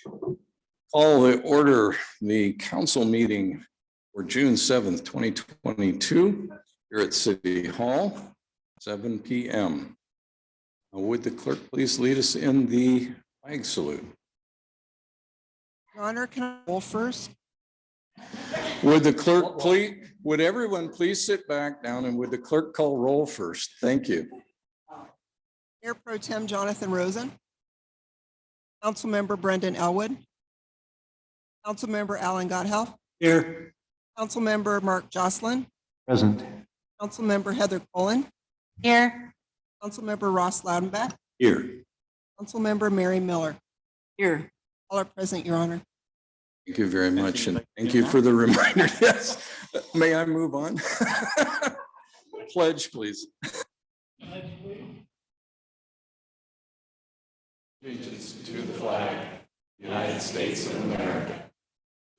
Call to order the council meeting for June 7th, 2022 here at City Hall, 7 p.m. Would the clerk please lead us in the flag salute? Your Honor, can I roll first? Would the clerk please, would everyone please sit back down and would the clerk call roll first? Thank you. Mayor Pro Tem Jonathan Rosen. Councilmember Brendan Elwood. Councilmember Alan Gotthelf. Here. Councilmember Mark Jocelyn. Present. Councilmember Heather Cullen. Here. Councilmember Ross Loudenbeck. Here. Councilmember Mary Miller. Here. All are present, Your Honor. Thank you very much, and thank you for the reminder. Yes. May I move on? Pledge, please. Allegiance to the flag, United States of America,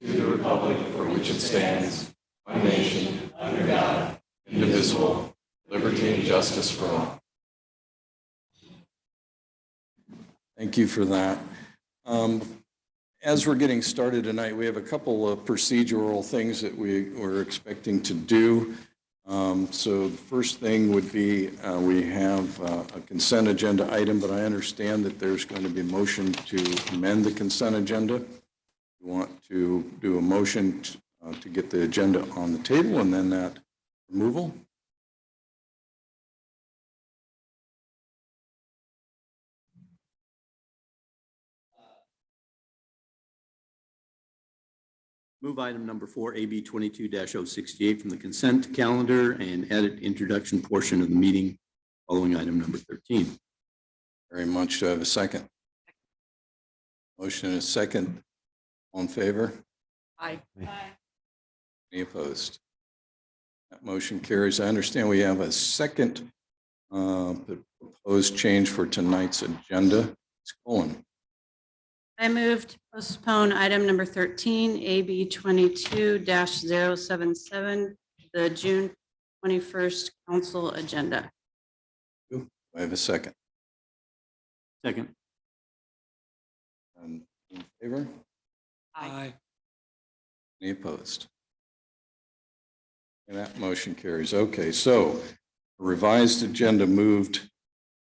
to the republic for which it stands, one nation, under God, indivisible, liberty and justice for all. Thank you for that. As we're getting started tonight, we have a couple of procedural things that we were expecting to do. So the first thing would be we have a consent agenda item, but I understand that there's going to be a motion to amend the consent agenda. We want to do a motion to get the agenda on the table and then that removal. Move item number 4, AB 22-068 from the consent calendar and edit introduction portion of the meeting following item number 13. Very much. Do I have a second? Motion and a second. All in favor? Aye. Any opposed? That motion carries. I understand we have a second proposed change for tonight's agenda. Ms. Cullen. I move to postpone item number 13, AB 22-077, the June 21st council agenda. Do I have a second? Second. And in favor? Aye. Any opposed? And that motion carries. Okay, so revised agenda moved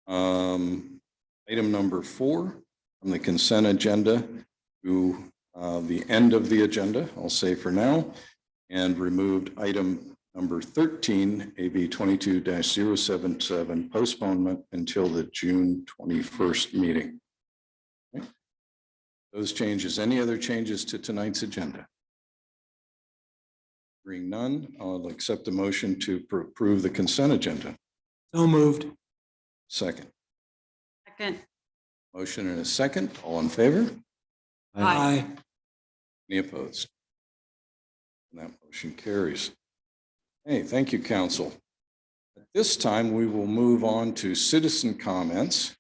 item number 4 from the consent agenda to the end of the agenda, I'll say for now, and removed item number 13, AB 22-077, postponement until the June 21st meeting. Okay. Those changes, any other changes to tonight's agenda? Hearing none, I'll accept a motion to approve the consent agenda. So moved. Second. Second. Motion and a second. All in favor? Aye. Any opposed? And that motion carries. Hey, thank you, council. At this time, we will move on to citizen comments.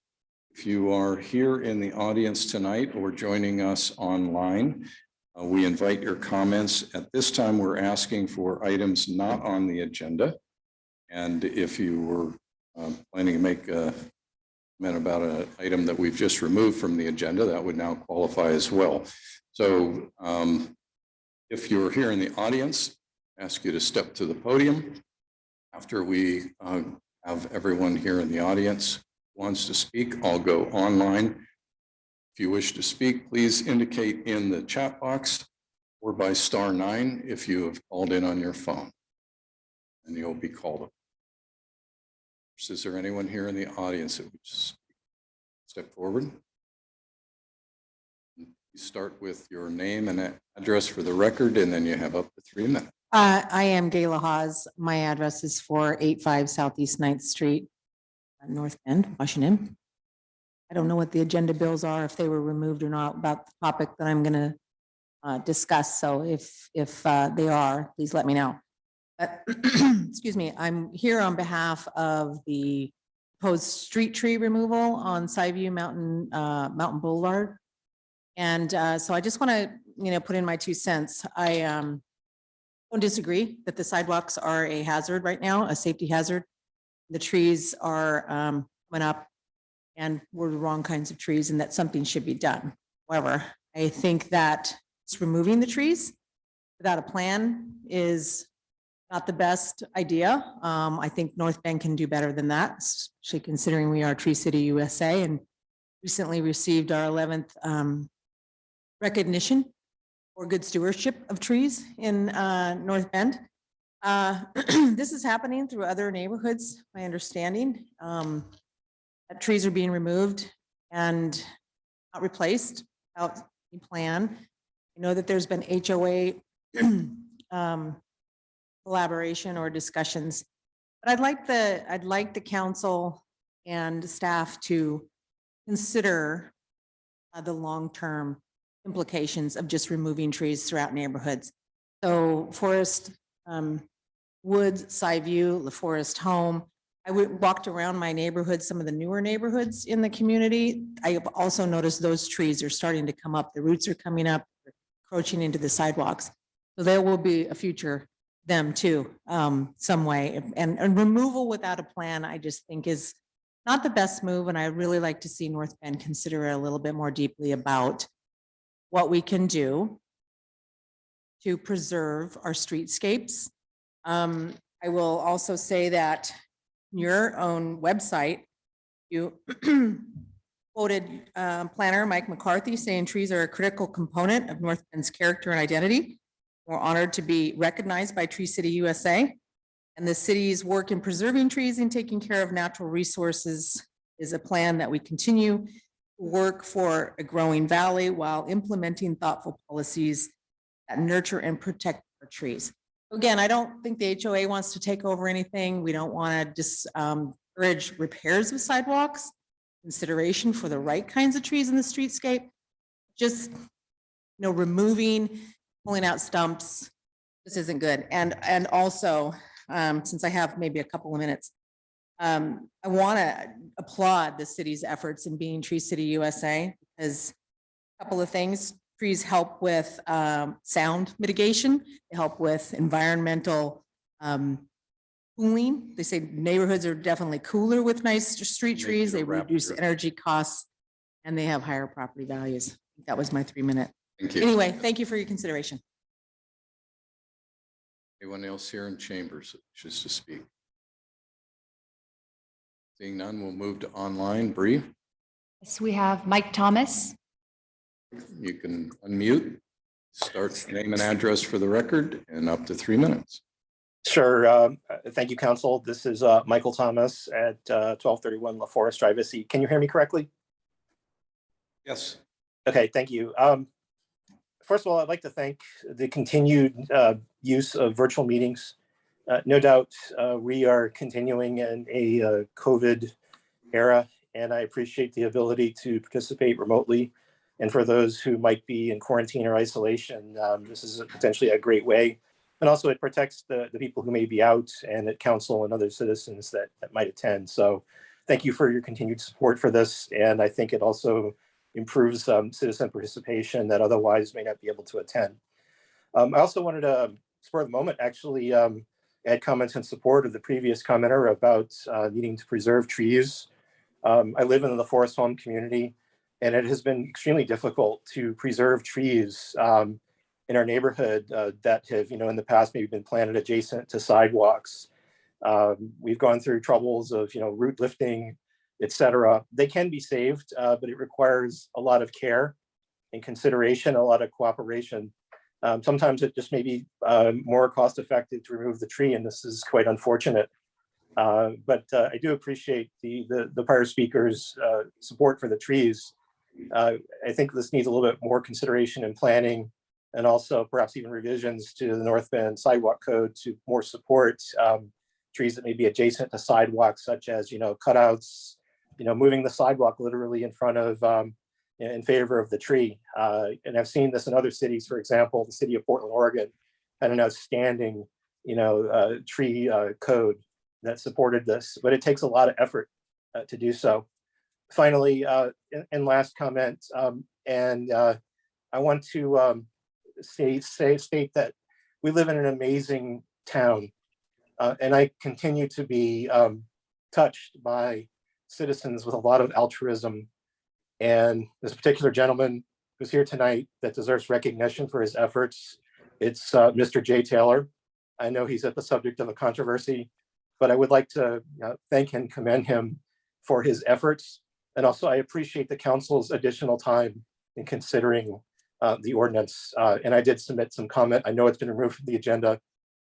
If you are here in the audience tonight or joining us online, we invite your comments. At this time, we're asking for items not on the agenda. And if you were planning to make a comment about an item that we've just removed from the agenda, that would now qualify as well. So if you're here in the audience, I ask you to step to the podium. After we have everyone here in the audience who wants to speak, I'll go online. If you wish to speak, please indicate in the chat box or by *9 if you have called in on your phone, and you'll be called up. Is there anyone here in the audience that would just step forward? You start with your name and address for the record, and then you have up to 3 minutes. I am Gayla Hawes. My address is 485 Southeast 9th Street, North Bend, Washington. I don't know what the agenda bills are, if they were removed or not, about the topic that I'm going to discuss. So if they are, please let me know. Excuse me, I'm here on behalf of the proposed street tree removal on Skyview Mountain Boulevard. And so I just want to, put in my 2 cents. I don't disagree that the sidewalks are a hazard right now, a safety hazard. The trees are coming up and we're the wrong kinds of trees and that something should be done. However, I think that just removing the trees without a plan is not the best idea. I think North Bend can do better than that, especially considering we are Tree City USA and recently received our 11th recognition for good stewardship of trees in North Bend. This is happening through other neighborhoods, my understanding. That trees are being removed and not replaced without a plan. I know that there's been HOA collaboration or discussions, but I'd like the council and staff to consider the long-term implications of just removing trees throughout neighborhoods. So Forest, Woods, Skyview, La Forest Home. I walked around my neighborhood, some of the newer neighborhoods in the community. I have also noticed those trees are starting to come up. The roots are coming up, encroaching into the sidewalks. So there will be a future them too, some way. And removal without a plan, I just think is not the best move. And I really like to see North Bend consider a little bit more deeply about what we can do to preserve our streetscapes. I will also say that your own website, you quoted planner Mike McCarthy saying trees are a critical component of North Bend's character and identity. We're honored to be recognized by Tree City USA. And the city's work in preserving trees and taking care of natural resources is a plan that we continue to work for a growing valley while implementing thoughtful policies that nurture and protect our trees. Again, I don't think the HOA wants to take over anything. We don't want to discourage repairs of sidewalks, consideration for the right kinds of trees in the streetscape. Just, removing, pulling out stumps, this isn't good. And also, since I have maybe a couple of minutes, I want to applaud the city's efforts in being Tree City USA, because a couple of things. Trees help with sound mitigation. They help with environmental cooling. They say neighborhoods are definitely cooler with nice street Make trees. it a They reduce raptor. energy costs and they have higher property values. That was my 3-minute. Thank you. Anyway, thank you for your consideration. Anyone else here in chambers that wishes to speak? Seeing none, we'll move to online. Bree, Yes, we have Mike Thomas. you can unmute, start name and address for the record, and up to 3 minutes. Sure. Thank you, Council. This is Michael Thomas at 1231 La Forest Drive. Can you hear me correctly? Yes. Okay, thank you. First of all, I'd like to thank the continued use of virtual meetings. No doubt we are continuing in a COVID era, and I appreciate the ability to participate remotely. And for those who might be in quarantine or isolation, this is potentially a great way. And also it protects the people who may be out, and at council and other citizens that might attend. So thank you for your continued support for this. And I think it also improves citizen participation that otherwise may not be able to attend. I also wanted to, spur of the moment, actually add comments in support of the previous commenter about needing to preserve trees. I live in the Forest Home community, and it has been extremely difficult to preserve trees in our neighborhood that have, in the past maybe been planted adjacent to sidewalks. We've gone through troubles of, root lifting, et cetera. They can be saved, but it requires a lot of care and consideration, a lot of cooperation. Sometimes it just may be more cost effective to remove the tree, and this is quite unfortunate. But I do appreciate the prior speaker's support for the trees. I think this needs a little bit more consideration and planning, and also perhaps even revisions to the North Bend sidewalk code to more support trees that may be adjacent to sidewalks, such as, cutouts, moving the sidewalk literally in front of, in favor of the tree. And I've seen this in other cities. For example, the city of Portland, Oregon had an outstanding, tree code that supported this, but it takes a lot of effort to do so. Finally, and last comment, I want to state that we live in an amazing town, and I continue to be touched by citizens with a lot of altruism. And this particular gentleman who's here tonight that deserves recognition for his efforts. It's Mr. Jay Taylor. I know he's at the subject of a controversy, but I would like to thank and commend him for his efforts. And also, I appreciate the council's additional time in considering the ordinance. And I did submit some comment. I know it's been removed from the agenda,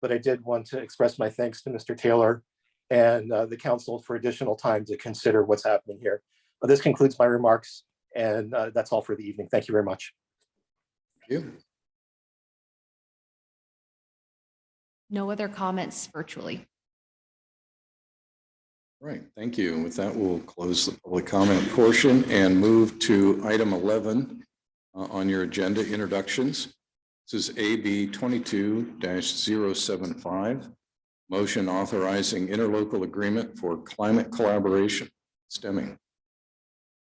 but I did want to express my thanks to Mr. Taylor and the council for additional time to consider what's happening here. But this concludes my remarks, and that's all for the evening. Thank you very much. Thank you. No other comments virtually. Right, thank you. With that, we'll close the public comment portion and move to item 11 on your agenda, introductions. This is AB 22-075, motion authorizing interlocal agreement for climate collaboration. Stemming.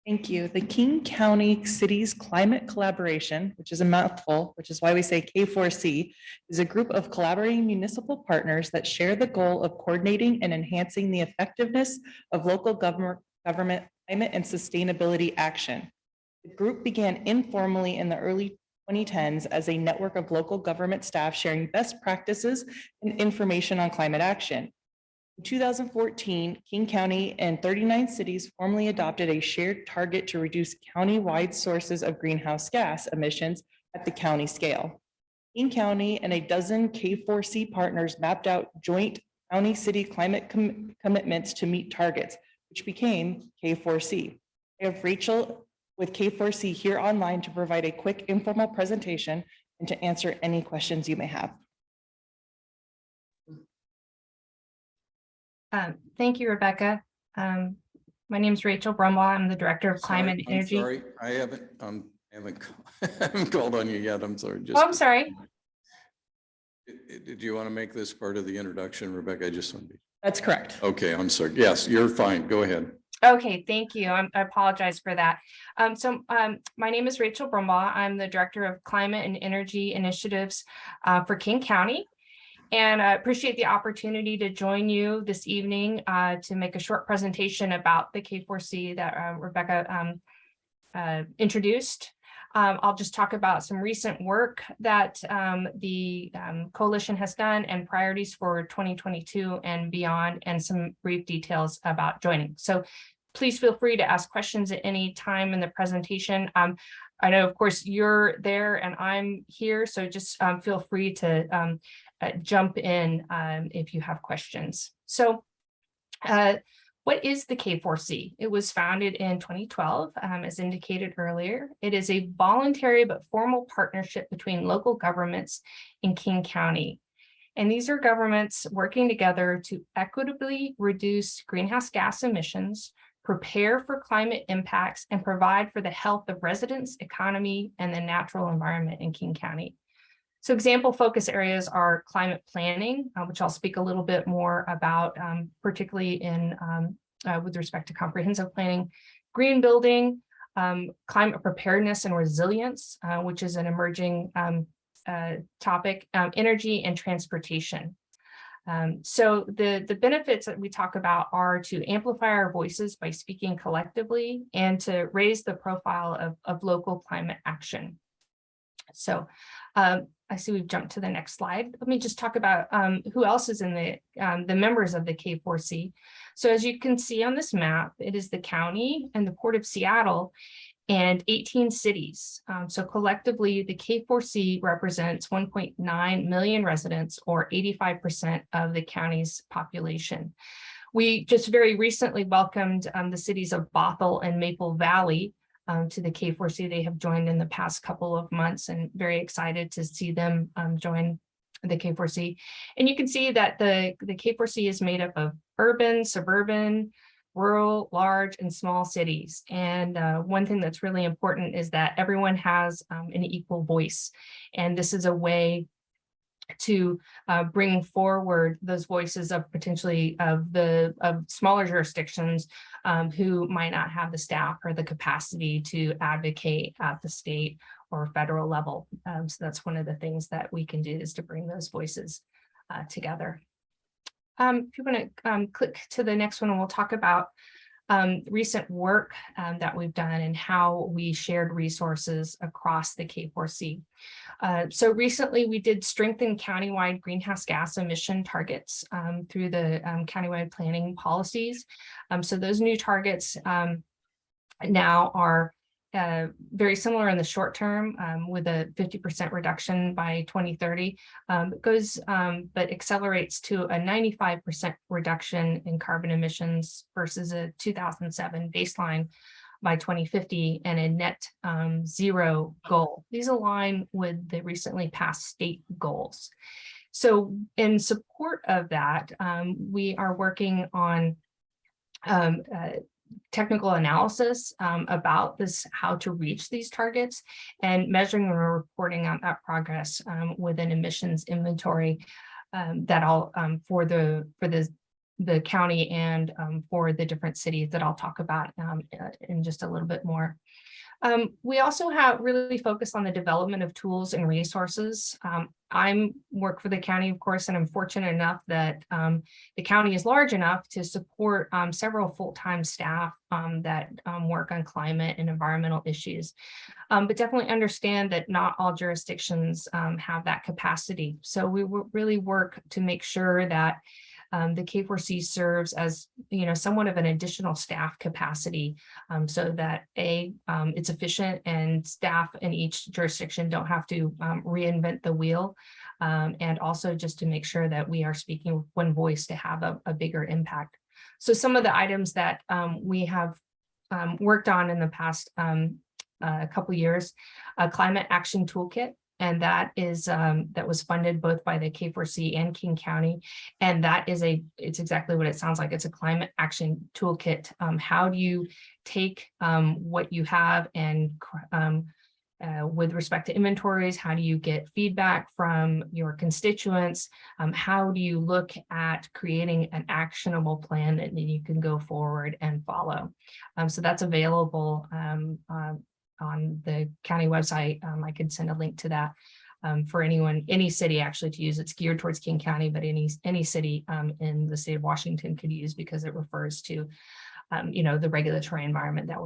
Thank you. The King County Cities Climate Collaboration, which is a mouthful, which is why we say K4C, is a group of collaborating municipal partners that share the goal of coordinating and enhancing the effectiveness of local government, climate, and sustainability action. The group began informally in the early 2010s as a network of local government staff sharing best practices and information on climate action. In 2014, King County and 39 cities formally adopted a shared target to reduce county-wide sources of greenhouse gas emissions at the county scale. King County and a dozen K4C partners mapped out joint county-city climate commitments to meet targets, which became K4C. I have Rachel with K4C here online to provide a quick informal presentation and to answer any questions you may have. Thank you, Rebecca. My name is Rachel Brumbaugh. I'm the Director of Climate and Energy. Sorry, I haven't called on you yet. I'm sorry. Oh, I'm sorry. Did you want to make this part of the introduction, Rebecca? I just want to be. That's correct. Okay, I'm sorry. Yes, you're fine. Go ahead. Okay, thank you. I apologize for that. My name is Rachel Brumbaugh. I'm the Director of Climate and Energy Initiatives for King County. And I appreciate the opportunity to join you this evening to make a short presentation about the K4C that Rebecca introduced. I'll just talk about some recent work that the coalition has done and priorities for 2022 and beyond, and some brief details about joining. So please feel free to ask questions at any time in the presentation. I know, of course, you're there and I'm here, so just feel free to jump in if you have questions. So what is the K4C? It was founded in 2012, as indicated earlier. It is a voluntary but formal partnership between local governments in King County. And these are governments working together to equitably reduce greenhouse gas emissions, prepare for climate impacts, and provide for the health of residents, economy, and the natural environment in King County. So example focus areas are climate planning, which I'll speak a little bit more about, particularly in with respect to comprehensive planning, green building, climate preparedness and resilience, which is an emerging topic, energy and transportation. So the benefits that we talk about are to amplify our voices by speaking collectively and to raise the profile of local climate action. So I see we've jumped to the next slide. Let me just talk about who else is in the members of the K4C. So as you can see on this map, it is the county and the Port of Seattle and 18 cities. So collectively, the K4C represents 1.9 million residents, or 85% of the county's population. We just very recently welcomed the cities of Bothell and Maple Valley to the K4C. They have joined in the past couple of months, and very excited to see them join the K4C. And you can see that the K4C is made up of urban, suburban, rural, large, and small cities. And one thing that's really important is that everyone has an equal voice. And this is a way to bring forward those voices of potentially of smaller jurisdictions who might not have the staff or the capacity to advocate at the state or federal level. So that's one of the things that we can do, is to bring those voices together. If you want to click to the next one, and we'll talk about recent work that we've done and how we shared resources across the K4C. So recently we did strengthen countywide greenhouse gas emission targets through the countywide planning policies. So those new targets now are very similar in the short term with a 50% reduction by 2030. But accelerates to a 95% reduction in carbon emissions versus a 2007 baseline by 2050 and a net zero goal. These align with the recently passed state goals. So in support of that, we are working on technical analysis about this, how to reach these targets, and measuring and reporting on that progress with an emissions inventory that I'll for the county and for the different cities that I'll talk about in just a little bit more. We also have really focused on the development of tools and resources. I work for the county, of course, and I'm fortunate enough that the county is large enough to support several full-time staff that work on climate and environmental issues. But definitely understand that not all jurisdictions have that capacity. So we really work to make sure that the K4C serves as, somewhat of an additional staff capacity so that it's efficient and staff in each jurisdiction don't have to reinvent the wheel. And also just to make sure that we are speaking with one voice to have a bigger impact. So some of the items that we have worked on in the past couple years, a climate action toolkit. And that is that was funded both by the K4C and King County. And that is it's exactly what it sounds like. It's a climate action toolkit. How do you take what you have and with respect to inventories, how do you get feedback from your constituents? How do you look at creating an actionable plan that you can go forward and follow? So that's available on the county website. I could send a link to that for anyone, any city actually to use. It's geared towards King County, but any city in the state of Washington could use because it refers to, the regulatory environment that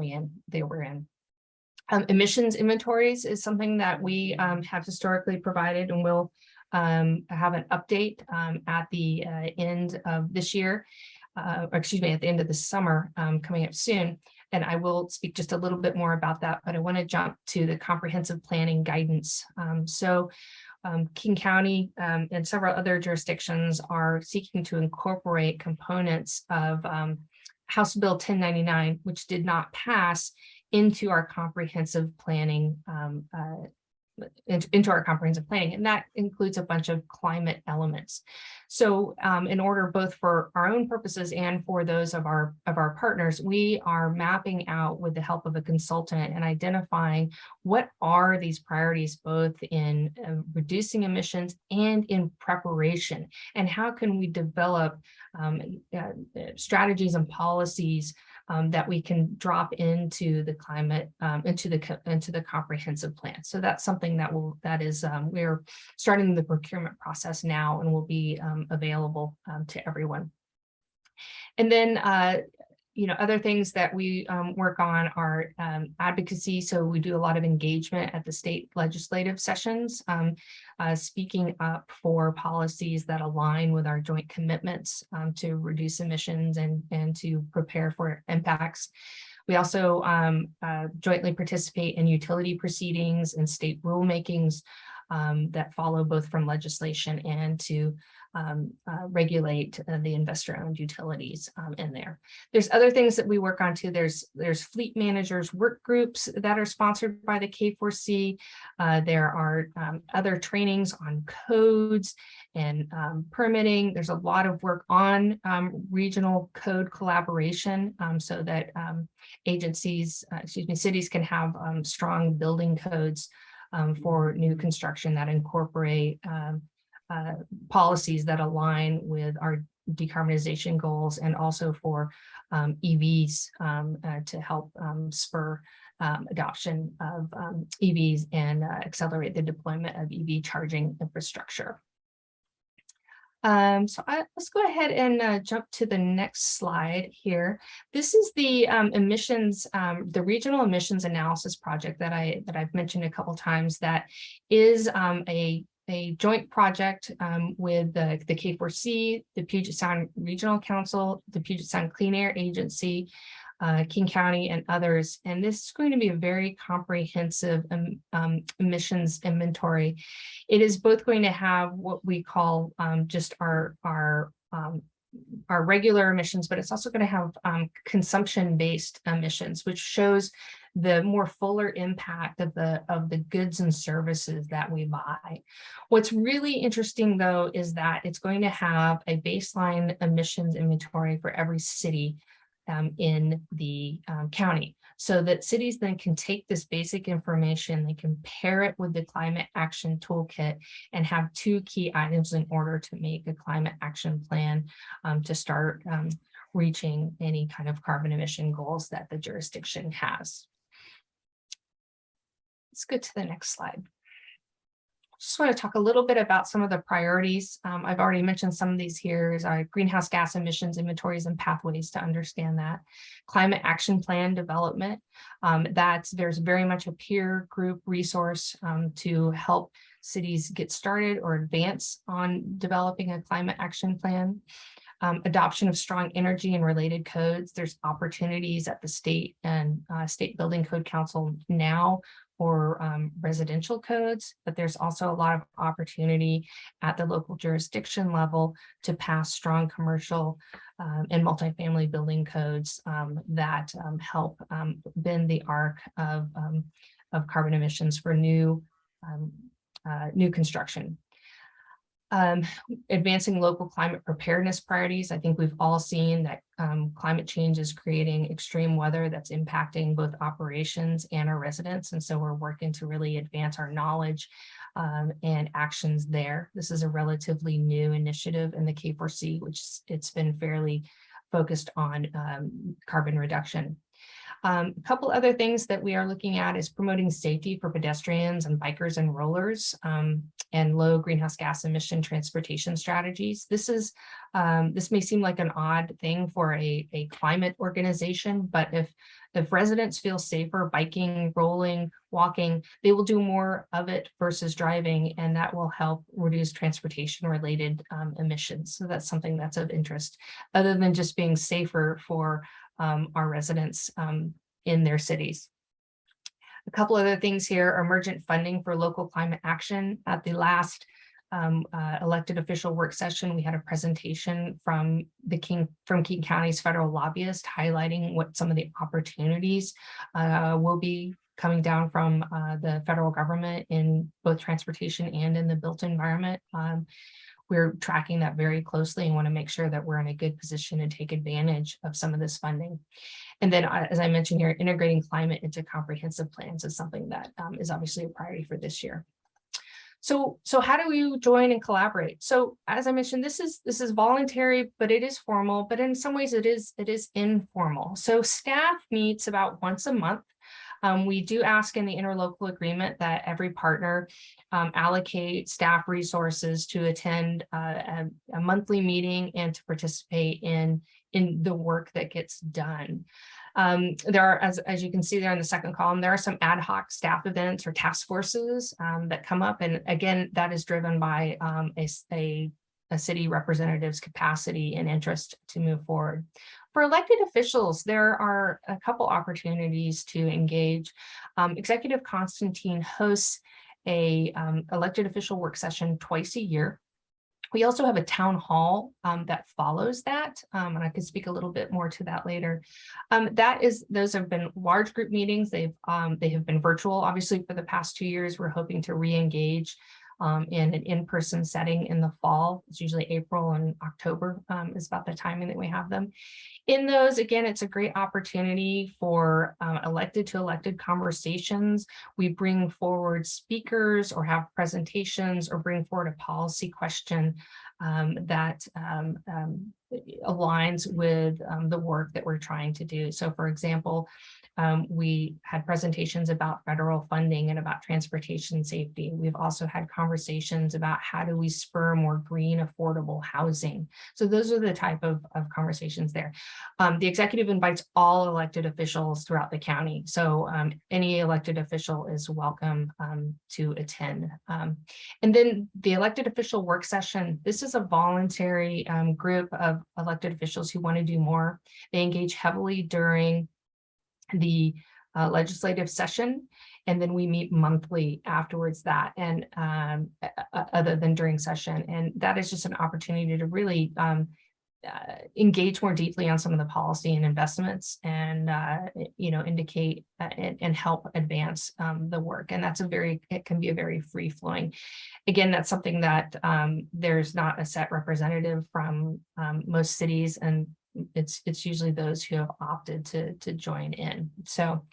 they were in. Emissions inventories is something that we have historically provided and will have an update at the end of this year, or excuse me, at the end of the summer coming up soon. And I will speak just a little bit more about that, but I want to jump to the comprehensive planning guidance. King County and several other jurisdictions are seeking to incorporate components of House Bill 1099, which did not pass, into our comprehensive planning, into our comprehensive planning, and that includes a bunch of climate elements. So in order both for our own purposes and for those of our partners, we are mapping out with the help of a consultant and identifying what are these priorities both in reducing emissions and in preparation, and how can we develop strategies and policies that we can drop into the climate, into the comprehensive plan. So that's something we're starting the procurement process now and will be available to everyone. And then, other things that we work on are advocacy. So we do a lot of engagement at the state legislative sessions, speaking up for policies that align with our joint commitments to reduce emissions and to prepare for impacts. We also jointly participate in utility proceedings and state rulemakings that follow both from legislation and to regulate the investor-owned utilities in there. There's other things that we work on too. There's fleet managers work groups that are sponsored by the K4C. There are other trainings on codes and permitting. There's a lot of work on regional code collaboration so that cities can have strong building codes for new construction that incorporate policies that align with our decarbonization goals, and also for EVs to help spur adoption of EVs and accelerate the deployment of EV charging infrastructure. Let's go ahead and jump to the next slide here. This is the emissions, the regional emissions analysis project that I've mentioned a couple times. That is a joint project with the K4C, the Puget Sound Regional Council, the Puget Sound Clean Air Agency, King County, and others. And this is going to be a very comprehensive emissions inventory. It is both going to have what we call just our regular emissions, but it's also going to have consumption-based emissions, which shows the more fuller impact of the goods and services that we buy. What's really interesting, though, is that it's going to have a baseline emissions inventory for every city in the county, so that cities then can take this basic information, they can pair it with the climate action toolkit and have two key items in order to make a climate action plan to start reaching any kind of carbon emission goals that the jurisdiction has. Let's go to the next slide. Just want to talk a little bit about some of the priorities. I've already mentioned some of these here is our greenhouse gas emissions inventories and pathways to understand that. Climate action plan development. There's very much a peer group resource to help cities get started or advance on developing a climate action plan. Adoption of strong energy and related codes. There's opportunities at the state and state building code council now for residential codes, but there's also a lot of opportunity at the local jurisdiction level to pass strong commercial and multifamily building codes that help bend the arc of carbon emissions for new construction. Advancing local climate preparedness priorities. I think we've all seen that climate change is creating extreme weather that's impacting both operations and our residents. And so we're working to really advance our knowledge and actions there. This is a relatively new initiative in the K4C, which it's been fairly focused on carbon reduction. A couple other things that we are looking at is promoting safety for pedestrians and bikers and rollers and low greenhouse gas emission transportation strategies. This may seem like an odd thing for a climate organization, but if residents feel safer biking, rolling, walking, they will do more of it versus driving, and that will help reduce transportation related emissions. So that's something that's of interest, other than just being safer for our residents in their cities. A couple other things here: emergent funding for local climate action. At the last elected official work session, we had a presentation from King County's federal lobbyist highlighting what some of the opportunities will be coming down from the federal government in both transportation and in the built environment. We're tracking that very closely and want to make sure that we're in a good position to take advantage of some of this funding. And then, as I mentioned here, integrating climate into comprehensive plans is something that is obviously a priority for this year. So how do you join and collaborate? So as I mentioned, this is voluntary, but it is formal, but in some ways it is informal. So staff meets about once a month. We do ask in the interlocal agreement that every partner allocate staff resources to attend a monthly meeting and to participate in the work that gets done. There are, as you can see there in the second column, there are some ad hoc staff events or task forces that come up. And again, that is driven by a city representative's capacity and interest to move forward. For elected officials, there are a couple opportunities to engage. Executive Constantine hosts a elected official work session twice a year. We also have a town hall that follows that, and I could speak a little bit more to that later. Those have been large group meetings. They have been virtual. Obviously, for the past 2 years, we're hoping to re-engage in an in-person setting in the fall. It's usually April and October is about the timing that we have them. In those, again, it's a great opportunity for elected to elected conversations. We bring forward speakers or have presentations or bring forward a policy question that aligns with the work that we're trying to do. So for example, We had presentations about federal funding and about transportation safety. We've also had conversations about how do we spur more green, affordable housing. So those are the type of conversations there. The executive invites all elected officials throughout the county. So any elected official is welcome to attend. And then the elected official work session, this is a voluntary group of elected officials who want to do more. They engage heavily during the legislative session, and then we meet monthly afterwards that, and other than during session. And that is just an opportunity to really engage more deeply on some of the policy and investments, and indicate and help advance the work. And it can be a very free flowing. Again, that's something that there's not a set representative from most cities, and it's usually those who have opted to join in. So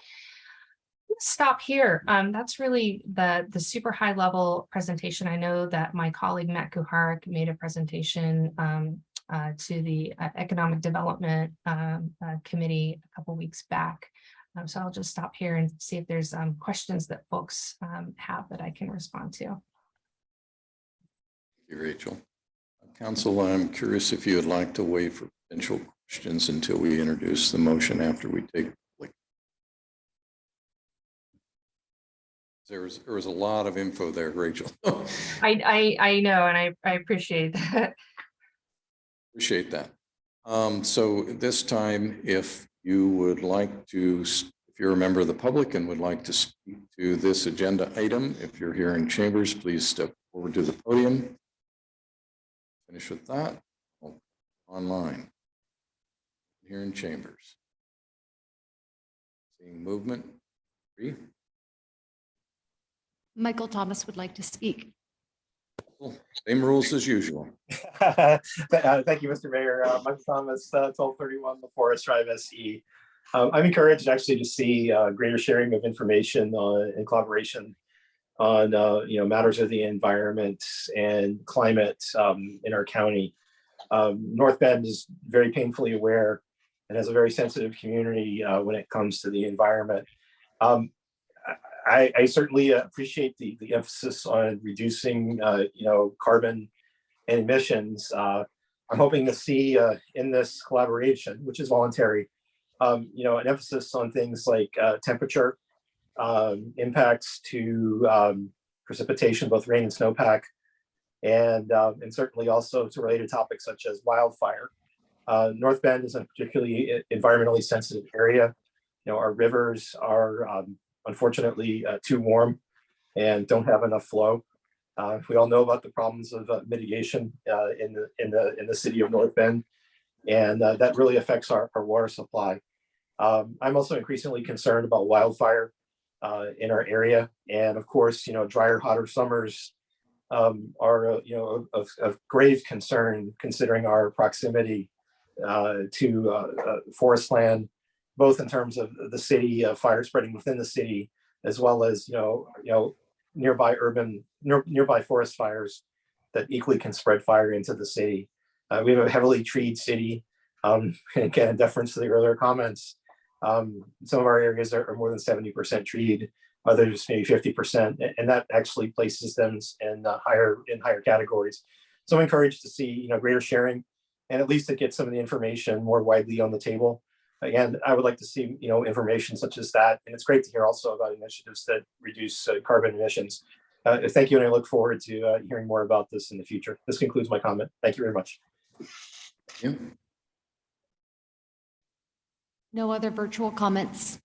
let's stop here. That's really the super high level presentation. I know that my colleague Matt Kuharek made a presentation to the Economic Development Committee a couple weeks back. So I'll just stop here and see if there's questions that folks have that I can respond to. Thank you, Rachel. Council, I'm curious if you would like to wait for potential questions until we introduce the motion after we take. There was a lot of info there, Rachel. I know, and I appreciate that. Appreciate that. So this time, if you would like to, if you're a member of the public and would like to speak to this agenda item, if you're here in chambers, please step forward to the podium. Finish with that. Online. Here in chambers. Seeing movement. 3. Michael Thomas would like to speak. Cool. Same rules as usual. Thank you, Mr. Mayor. Michael Thomas, 1231 LaForest Drive, SE. I'm encouraged actually to see greater sharing of information and collaboration on matters of the environment and climate in our county. North Bend is very painfully aware and has a very sensitive community when it comes to the environment. I certainly appreciate the emphasis on reducing, carbon and emissions. I'm hoping to see in this collaboration, which is voluntary, an emphasis on things like temperature, impacts to precipitation, both rain and snowpack, and certainly also to related topics such as wildfire. North Bend is a particularly environmentally sensitive area. Our rivers are unfortunately too warm and don't have enough flow. We all know about the problems of mitigation in the city of North Bend, and that really affects our water supply. I'm also increasingly concerned about wildfire in our area, and of course, drier, hotter summers are of grave concern considering our proximity to forest land, both in terms of the city, fire spreading within the city, as well as nearby forest fires that equally can spread fire into the city. We have a heavily treed city, and again, in deference to the earlier comments, some of our areas are more than 70% treed, others maybe 50%, and that actually places them in higher categories. So I'm encouraged to see greater sharing, and at least to get some of the information more widely on the table. Again, I would like to see information such as that, and it's great to hear also about initiatives that reduce carbon emissions. Thank you, and I look forward to hearing more about this in the future. This concludes my comment. Thank you very much. Thank you. No other virtual comments.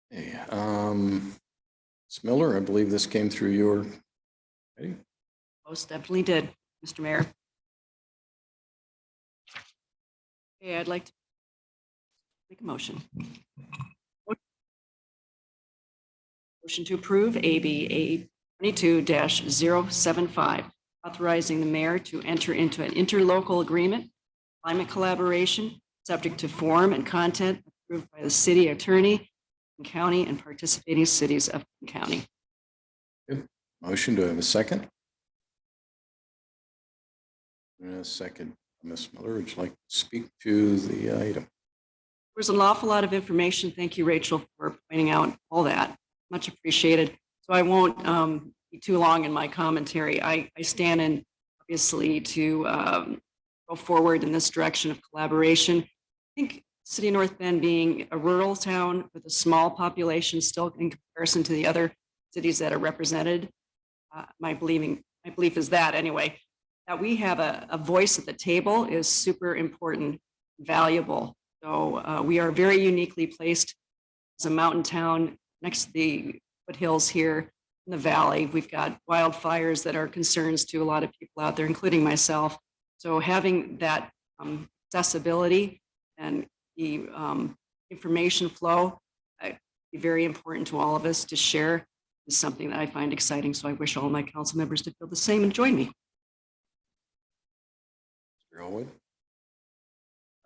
Hey, Ms. Miller, I believe this came through your. Ready? Most definitely did, Mr. Mayor. Okay, I'd like to make a motion. Motion to approve AB 22-075, authorizing the mayor to enter into an interlocal agreement, climate collaboration, subject to form and content approved by the city attorney, county, and participating cities of county. Good. Motion, do I have a second? A second. Ms. Miller, would you like to speak to the item? There's an awful lot of information. Thank you, Rachel, for pointing out all that. Much appreciated. So I won't be too long in my commentary. I stand in, obviously, to go forward in this direction of collaboration. I think City of North Bend being a rural town with a small population still in comparison to the other cities that are represented, my belief is that anyway, that we have a voice at the table is super important, valuable. So we are very uniquely placed as a mountain town next to the foothills here in the valley. We've got wildfires that are concerns to a lot of people out there, including myself. So having that accessibility and the information flow be very important to all of us to share is something that I find exciting. So I wish all my council members to feel the same and join me. Mr. Elwood?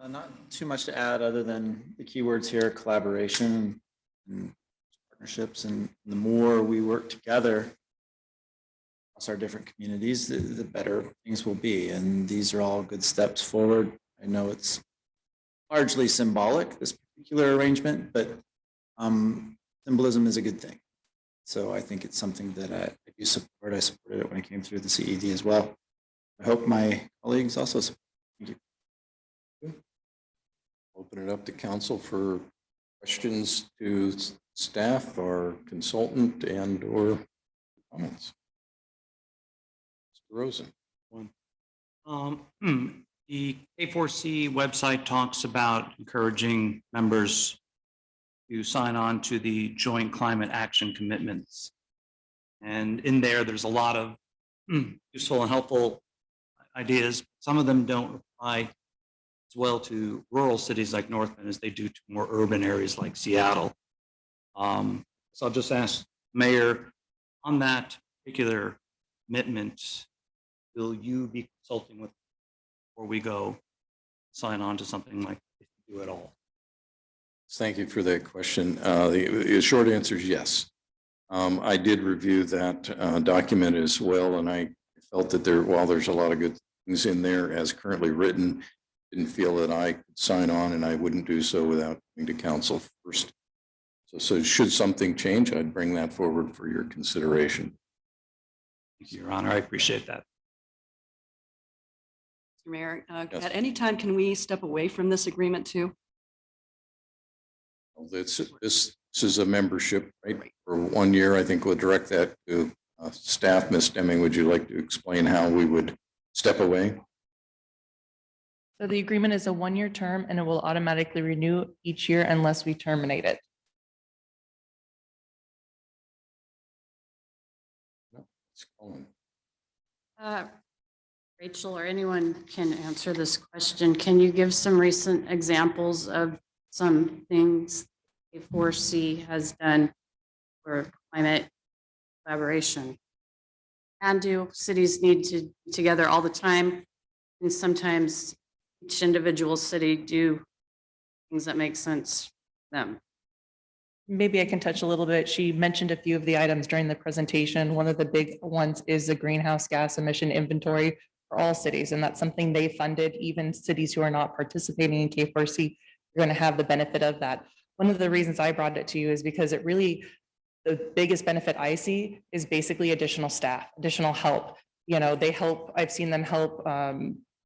Not too much to add other than the keywords here, collaboration and partnerships. And the more we work together across our different communities, the better things will be. And these are all good steps forward. I know it's largely symbolic, this particular arrangement, but symbolism is a good thing. So I think it's something that I do support. I supported it when it came through the CED as well. I hope my colleagues also support. Thank you. Open it up to council for questions to staff or consultant and or comments. Mr. Rosen. The K4C website talks about encouraging members to sign on to the joint climate action commitments. And in there's a lot of useful and helpful ideas. Some of them don't apply as well to rural cities like North Bend as they do to more urban areas like Seattle. So I'll just ask Mayor, on that particular commitment, will you be consulting with before we go sign on to something like if you do at all? Thank you for that question. The short answer is yes. I did review that document as well, and I felt that while there's a lot of good things in there as currently written, didn't feel that I could sign on, and I wouldn't do so without coming to council first. So should something change, I'd bring that forward for your consideration. Thank you, Your Honor. I appreciate that. Mr. Mayor, Yes. at any time, can we step away from this agreement too? This is a membership, right? For 1 year. I think we'll direct that to staff. Ms. Deming, would you like to explain how we would step away? So the agreement is a 1-year term and it will automatically renew each year unless we terminate it. Rachel or anyone can answer this question. Can you give some recent examples of some things K4C has done for climate collaboration? And do cities need to be together all the time? And sometimes each individual city do things that make sense to them. Maybe I can touch a little bit. She mentioned a few of the items during the presentation. One of the big ones is the greenhouse gas emission inventory for all cities. And that's something they funded. Even cities who are not participating in K4C are going to have the benefit of that. One of the reasons I brought it to you is because it really, the biggest benefit I see is basically additional staff, additional help. You know, they help, I've seen them help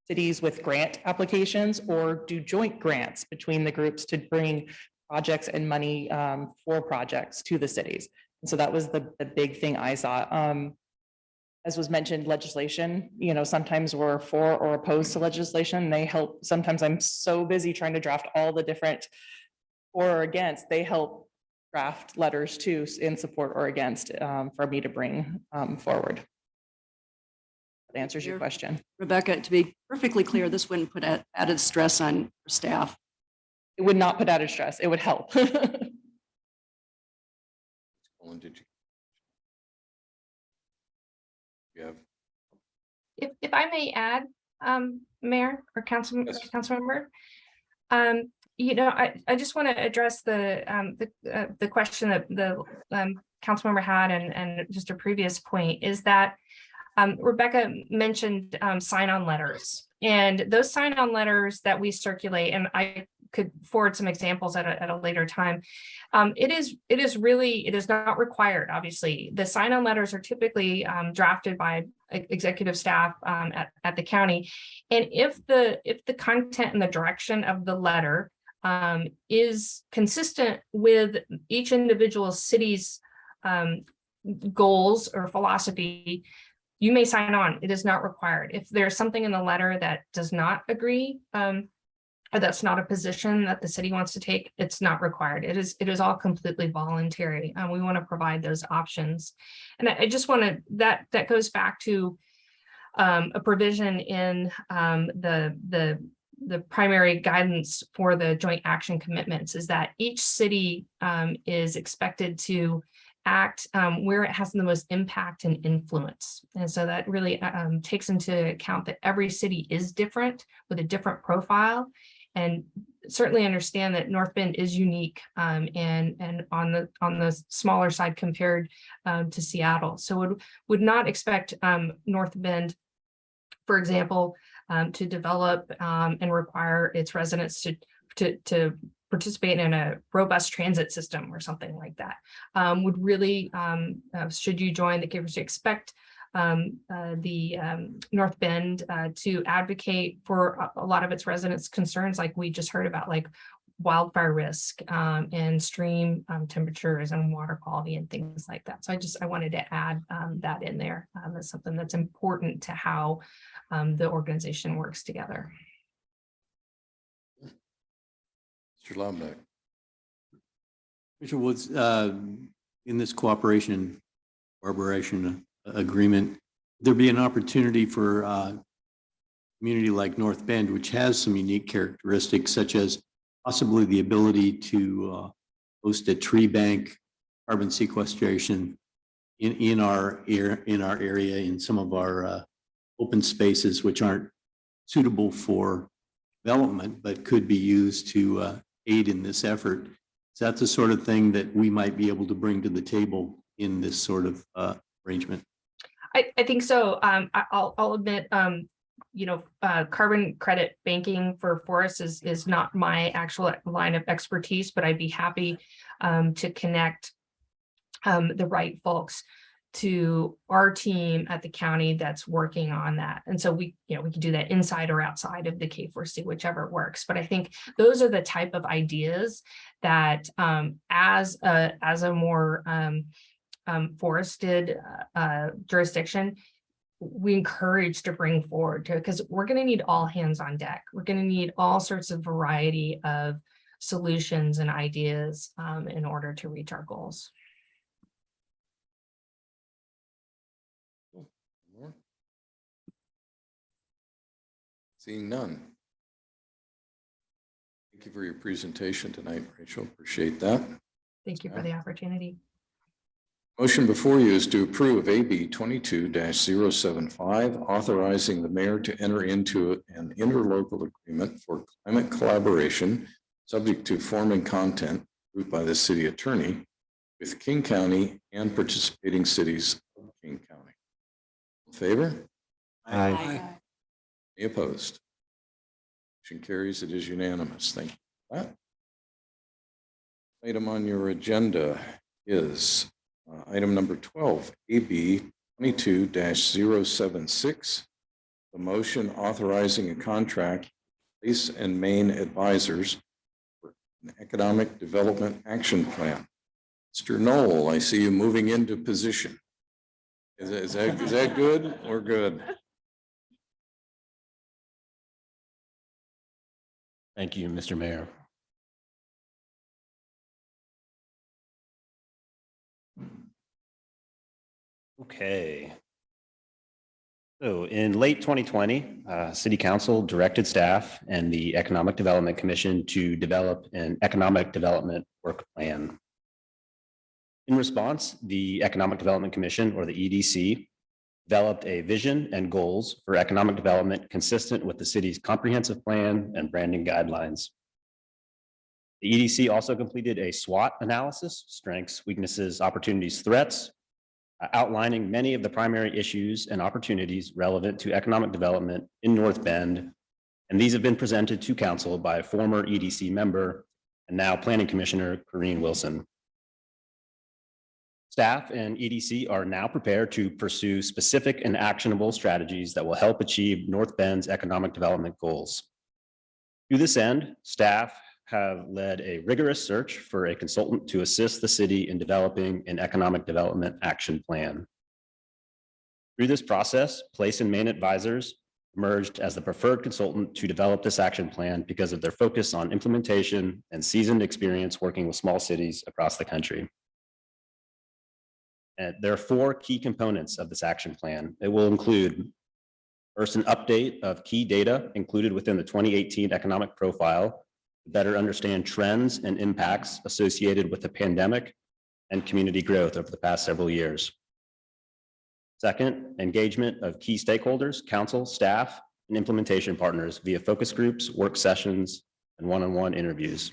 cities with grant applications or do joint grants between the groups to bring projects and money for projects to the cities. And so that was the big thing I saw. As was mentioned, legislation, you know, sometimes we're for or opposed to legislation. They help. Sometimes I'm so busy trying to draft all the different for or against. They help draft letters too in support or against for me to bring forward. That answers your question. Rebecca, to be perfectly clear, this wouldn't put added stress on staff. It would not put added stress. It would help. If I may add, Mayor or council member, you know, I just want to address the question that the council member had and just a previous point is that Rebecca mentioned sign-on letters, and those sign-on letters that we circulate, and I could forward some examples at a later time. It is not required, obviously. The sign-on letters are typically drafted by executive staff at the county. And if the content and the direction of the letter is consistent with each individual city's goals or philosophy, you may sign on. It is not required. If there's something in the letter that does not agree, or that's not a position that the city wants to take, it's not required. It is all completely voluntary. We want to provide those options. And I just want to, that goes back to a provision in the primary guidance for the joint action commitments, is that each city is expected to act where it has the most impact and influence. And so that really takes into account that every city is different with a different profile, and certainly understand that North Bend is unique and on the smaller side compared to Seattle. So would not expect North Bend, for example, to develop and require its residents to participate in a robust transit system or something like that. Would really, should you join the K4C, expect the North Bend to advocate for a lot of its residents' concerns, like we just heard about, like wildfire risk and stream temperatures and water quality and things like that. So I wanted to add that in there as something that's important to how the organization works together. Mr. Lombeck. Mr. Woods, in this cooperation agreement, there be an opportunity for a community like North Bend, which has some unique characteristics, such as possibly the ability to host a tree bank, carbon sequestration in our area, in some of our open spaces, which aren't suitable for development, but could be used to aid in this effort. Is that the sort of thing that we might be able to bring to the table in this sort of arrangement? I think so. I'll admit, carbon credit banking for forests is not my actual line of expertise, but I'd be happy to connect the right folks to our team at the county that's working on that. And so we can do that inside or outside of the K4C, whichever works. But I think those are the type of ideas that as a more forested jurisdiction, we encourage to bring forward, because we're going to need all hands on deck. We're going to need all sorts of variety of solutions and ideas in order to reach our goals. Seeing none. Thank you for your presentation tonight, Rachel. Appreciate that. Thank you for the opportunity. Motion before you is to approve AB 22-075, authorizing the mayor to enter into an interlocal agreement for climate collaboration, subject to form and content approved by the city attorney, with King County and participating cities of King County. In favor? Aye. Any opposed? Motion carries. It is unanimous. Thank you for that. Item on your agenda is item number 12, AB 22-076, the motion authorizing a contract with Place and Main Advisors for an economic development action plan. Mr. Knoll, I see you moving into position. Is that good? We're good. Thank you, Mr. Mayor. Okay. So in late 2020, City Council directed staff and the Economic Development Commission to develop an economic development work plan. In response, the Economic Development Commission, or the EDC, developed a vision and goals for economic development consistent with the city's comprehensive plan and branding guidelines. The EDC also completed a SWOT analysis, strengths, weaknesses, opportunities, threats, outlining many of the primary issues and opportunities relevant to economic development in North Bend And these have been presented to council by former EDC member and now Planning Commissioner Corrine Wilson. Staff and EDC are now prepared to pursue specific and actionable strategies that will help achieve North Bend's economic development goals. To this end, staff have led a rigorous search for a consultant to assist the city in developing an economic development action plan. Through this process, Place and Main Advisors emerged as the preferred consultant to develop this action plan because of their focus on implementation and seasoned experience working with small cities across the country. And there are 4 key components of this action plan. It will include, first, an update of key data included within the 2018 economic profile to better understand trends and impacts associated with the pandemic and community growth over the past several years. Second, engagement of key stakeholders, council, staff, and implementation partners via focus groups, work sessions, and one-on-one interviews.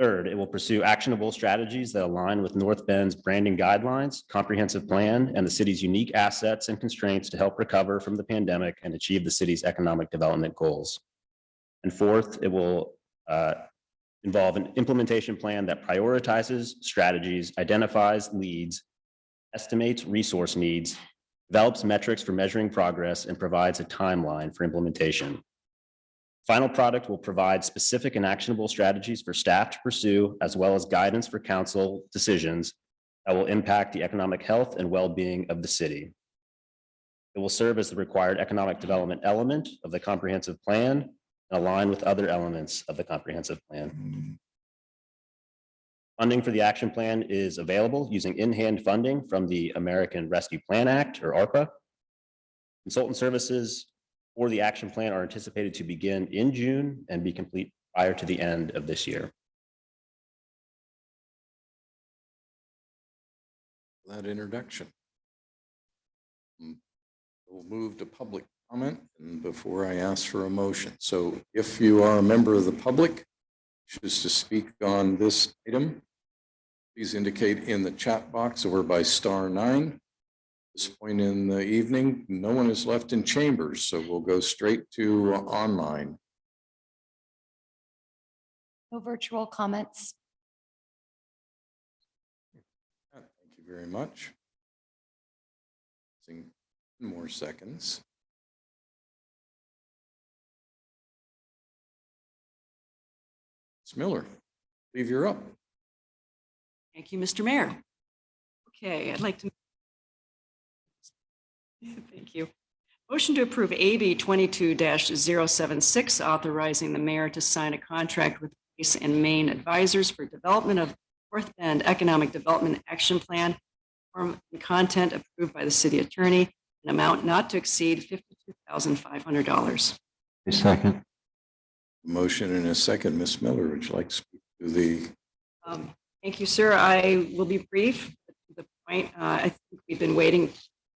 Third, it will pursue actionable strategies that align with North Bend's branding guidelines, comprehensive plan, and the city's unique assets and constraints to help recover from the pandemic and achieve the city's economic development goals. And fourth, it will involve an implementation plan that prioritizes strategies, identifies leads, estimates resource needs, develops metrics for measuring progress, and provides a timeline for implementation. Final product will provide specific and actionable strategies for staff to pursue, as well as guidance for council decisions that will impact the economic health and well-being of the city. It will serve as the required economic development element of the comprehensive plan and align with other elements of the comprehensive plan. Funding for the action plan is available using in-hand funding from the American Rescue Plan Act, or ARPA. Consultant services for the action plan are anticipated to begin in June and be complete prior to the end of this year. That introduction. We'll move to public comment and before I ask for a motion. So if you are a member of the public, wishes to speak on this item, please indicate in the chat box or by *9. At this point in the evening, no one is left in chambers, so we'll go straight to online. No virtual comments. Thank you very much. 10 more seconds. Ms. Miller, I believe you're up. Thank you, Mr. Mayor. Okay, I'd like to. Thank you. Motion to approve AB 22-076, authorizing the mayor to sign a contract with Place and Main Advisors for development of North Bend Economic Development Action Plan, form and content approved by the city attorney, an amount not to exceed $52,500. A second. Motion and a second. Ms. Miller, would you like to speak to the? Thank you, sir. I will be brief. To the point, I think we've been waiting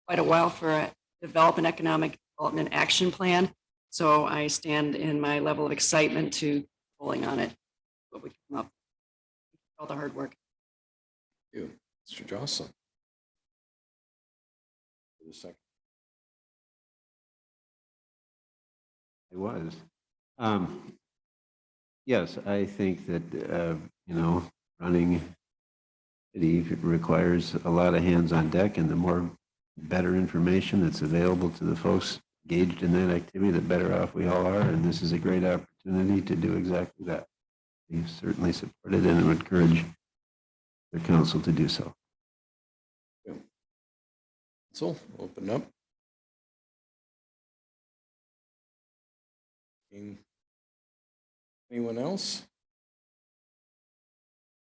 quite a while for a develop an economic development action plan. So I stand in my level of excitement to pulling on it. What we come up, all the hard work. Thank you, Mr. Jocelyn. For a second. It was. Yes, I think that, running city requires a lot of hands on deck, and the more better information that's available to the folks engaged in that activity, the better off we all are. And this is a great opportunity to do exactly that. We certainly support it and would encourage the council to do so. So open up. Anyone else?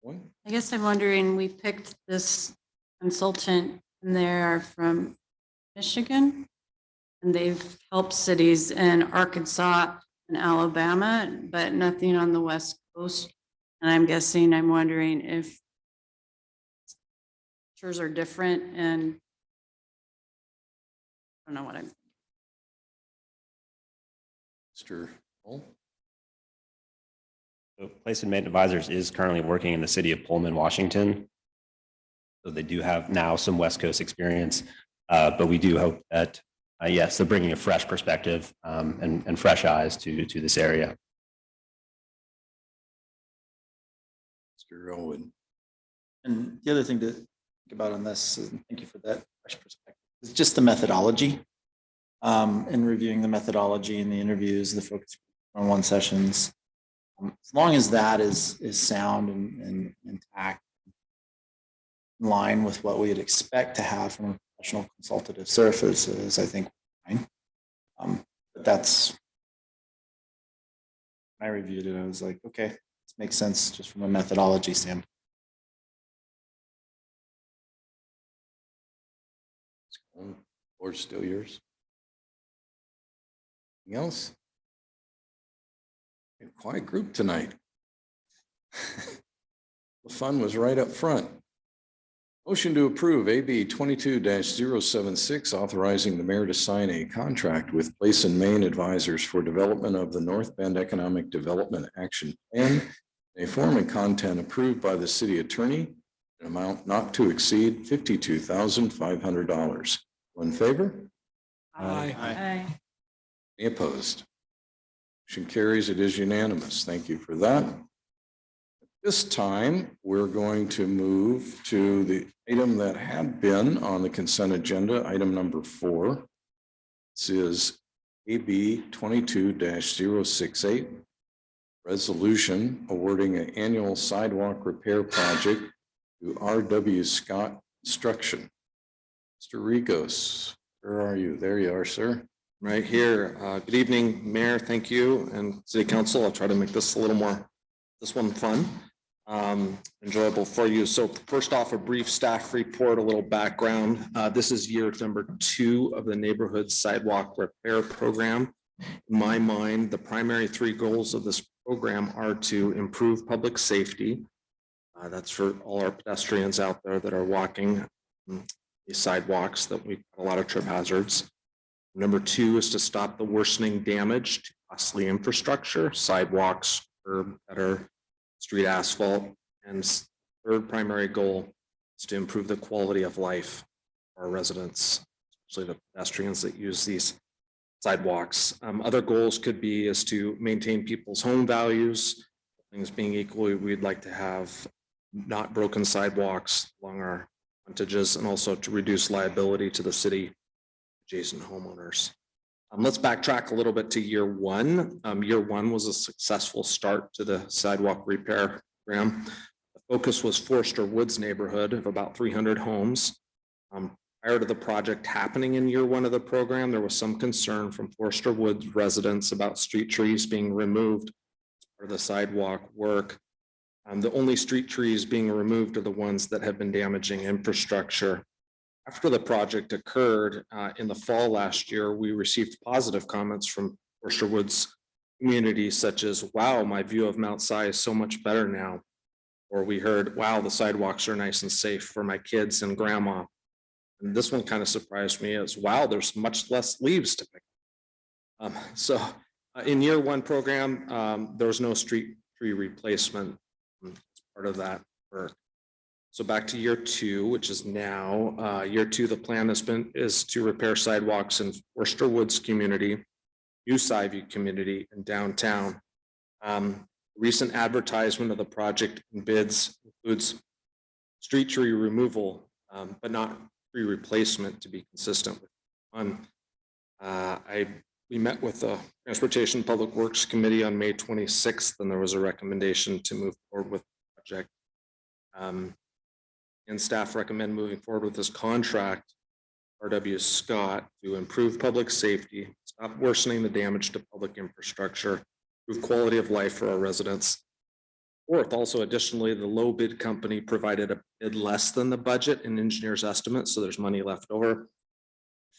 One? I guess I'm wondering, we picked this consultant and they're from Michigan and they've helped cities in Arkansas and Alabama, but nothing on the West Coast. And I'm wondering if cultures are different and I don't know what I'm. Mr. Hull? So Place and Main Advisors is currently working in the city of Pullman, Washington. So they do have now some West Coast experience, but we do hope that yes, so bringing a fresh perspective and fresh eyes to this area. Mr. Elwood. And the other thing to think about on this, and thank you for that fresh perspective, is just the methodology. In reviewing the methodology and the interviews, the focus on one sessions. As long as that is sound and intact, in line with what we'd expect to have from professional consultative services, I think we're fine. But that's, when I reviewed it, I was like, okay, this makes sense just from a methodology standpoint. Floor's still yours. Anything else? A quiet group tonight. The fun was right up front. Motion to approve AB 22-076, authorizing the mayor to sign a contract with Place and Main Advisors for development of the North Bend Economic Development Action Plan, a form and content approved by the city attorney, an amount not to exceed $52,500. All in favor? Aye. Any opposed? Motion carries. It is unanimous. Thank you for that. This time, we're going to move to the item that had been on the consent agenda, item number 4. This is AB 22-068, resolution awarding an annual sidewalk repair project to R.W. Scott Construction. Mr. Ricos, where are you? There you are, sir. Right here. Good evening, Mayor. Thank you. And City Council. I'll try to make this a little more, this one fun, enjoyable for you. So first off, a brief staff report, a little background. This is year number 2 of the neighborhood sidewalk repair program. In my mind, the primary 3 goals of this program are to improve public safety. That's for all our pedestrians out there that are walking these sidewalks that we've got a lot of trip hazards. Number 2 is to stop the worsening damage to costly infrastructure, sidewalks, curb, gutter, street asphalt. And third primary goal is to improve the quality of life for our residents, especially the pedestrians that use these sidewalks. Other goals could be is to maintain people's home values. Things being equal, we'd like to have not broken sidewalks along our frontages, and also to reduce liability to the city adjacent homeowners. Let's backtrack a little bit to year 1. Year 1 was a successful start to the sidewalk repair program. The focus was Forester Woods neighborhood of about 300 homes. Prior to the project happening in year 1 of the program, there was some concern from Forester Woods residents about street trees being removed as part of the sidewalk work. The only street trees being removed are the ones that have been damaging infrastructure. After the project occurred in the fall last year, we received positive comments from Forester Woods community, such as, wow, my view of Mount Si is so much better now. Or we heard, wow, the sidewalks are nice and safe for my kids and grandma. And this one kind of surprised me as, wow, there's much less leaves to pick up. So in year 1 program, there was no street tree replacement as part of that work. So back to year 2, which is now year 2, the plan is to repair sidewalks in Forester Woods community, New Sivey community, and downtown. Recent advertisement of the project and bids includes street tree removal, but not tree replacement to be consistent with one. We met with the Transportation Public Works Committee on May 26th, and there was a recommendation to move forward with the project. And staff recommend moving forward with this contract, R.W. Scott, to improve public safety, stop worsening the damage to public infrastructure, improve quality of life for our residents. 4th, also additionally, the low bid company provided a bid less than the budget and engineer's estimate, so there's money left over.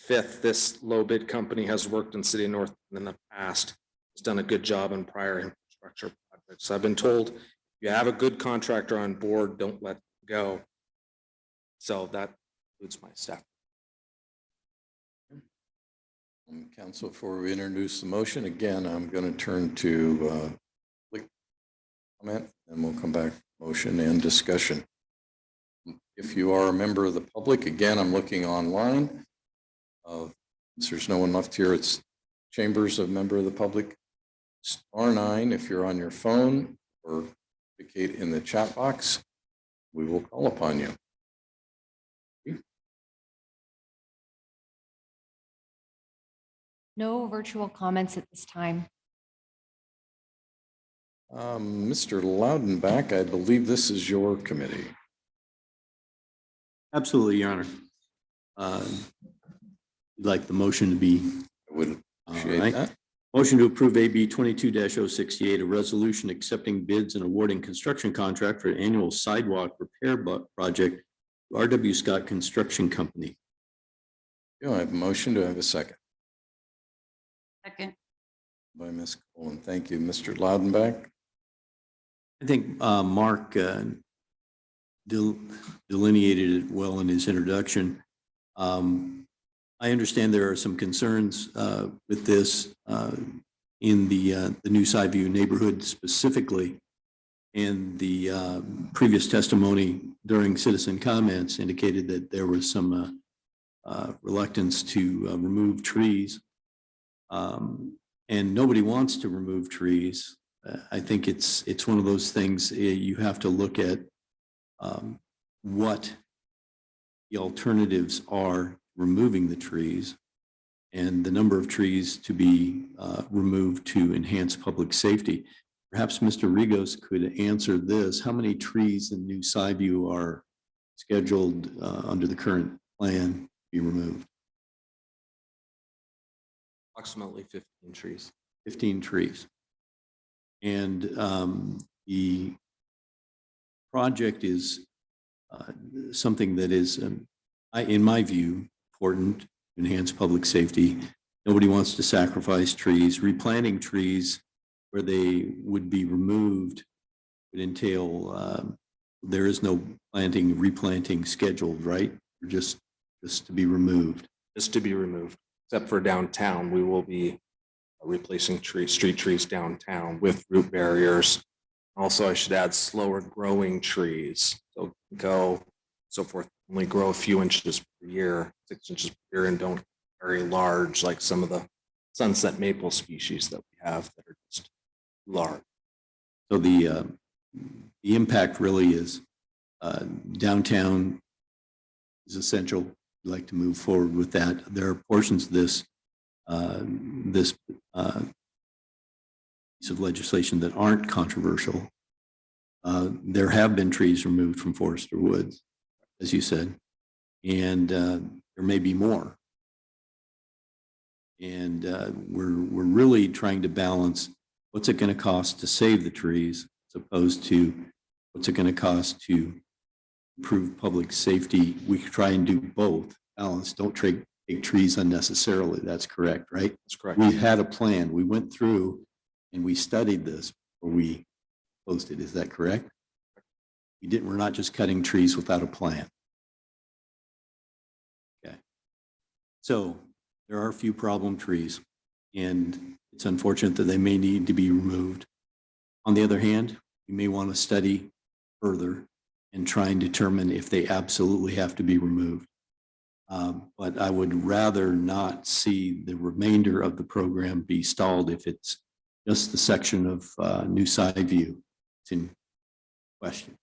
5th, this low bid company has worked in City of North in the past, has done a good job on prior infrastructure projects. I've been told if you have a good contractor on board, don't let them go. So that concludes my staff. Council, before we introduce the motion, again, I'm going to turn to comment, and we'll come back to motion and discussion. If you are a member of the public, again, I'm looking online. Since there's no one left here, it's chambers of member of the public. *9 if you're on your phone, or indicate in the chat box. We will call upon you. No virtual comments at this time. Mr. Loudenback, I believe this is your committee. Absolutely, Your Honor. You'd like the motion to be? I would All appreciate right. that. Motion to approve AB 22-068, a resolution accepting bids and awarding construction contract for an annual sidewalk repair project, to RW Scott Construction Company. I have a motion. Do I have a second? Second. By Ms. Colon. Thank you. Mr. Loudenback. I think Mark delineated it well in his introduction. I understand there are some concerns with this in the new Sideview neighborhood specifically. And the previous testimony during citizen comments indicated that there was some reluctance to remove trees. And nobody wants to remove trees. I think it's one of those things you have to look at what the alternatives are removing the trees and the number of trees to be removed to enhance public safety. Perhaps Mr. Rigos could answer this. How many trees in New Sideview are scheduled under the current plan to be removed? Approximately 15 trees. 15 trees. And the project is something that is, in my view, important to enhance public safety. Nobody wants to sacrifice trees. Replanting trees where they would be removed would entail, there is no replanting scheduled, right? Or just to be removed. Just to be removed, except for downtown. We will be replacing street trees downtown with root barriers. Also, I should add slower growing trees. So forth, only grow a few inches per year, 6 inches per year, and don't very large like some of the sunset maple species that we have that are just large. So the impact really is downtown is essential. We'd like to move forward with that. There are portions of this piece of legislation that aren't controversial. There have been trees removed from Forester Woods, as you said, and there may be more. And we're really trying to balance what's it going to cost to save the trees as opposed to what's it going to cost to improve public safety. We try and do both. Balance, don't take trees unnecessarily. That's correct, right? That's correct. We had a plan. We went through and we studied this before we posted. Is that correct? We're not just cutting trees without a plan. Okay. So there are a few problem trees and it's unfortunate that they may need to be removed. On the other hand, you may want to study further and try and determine if they absolutely have to be removed. But I would rather not see the remainder of the program be stalled if it's just the section of New Sideview that's in question.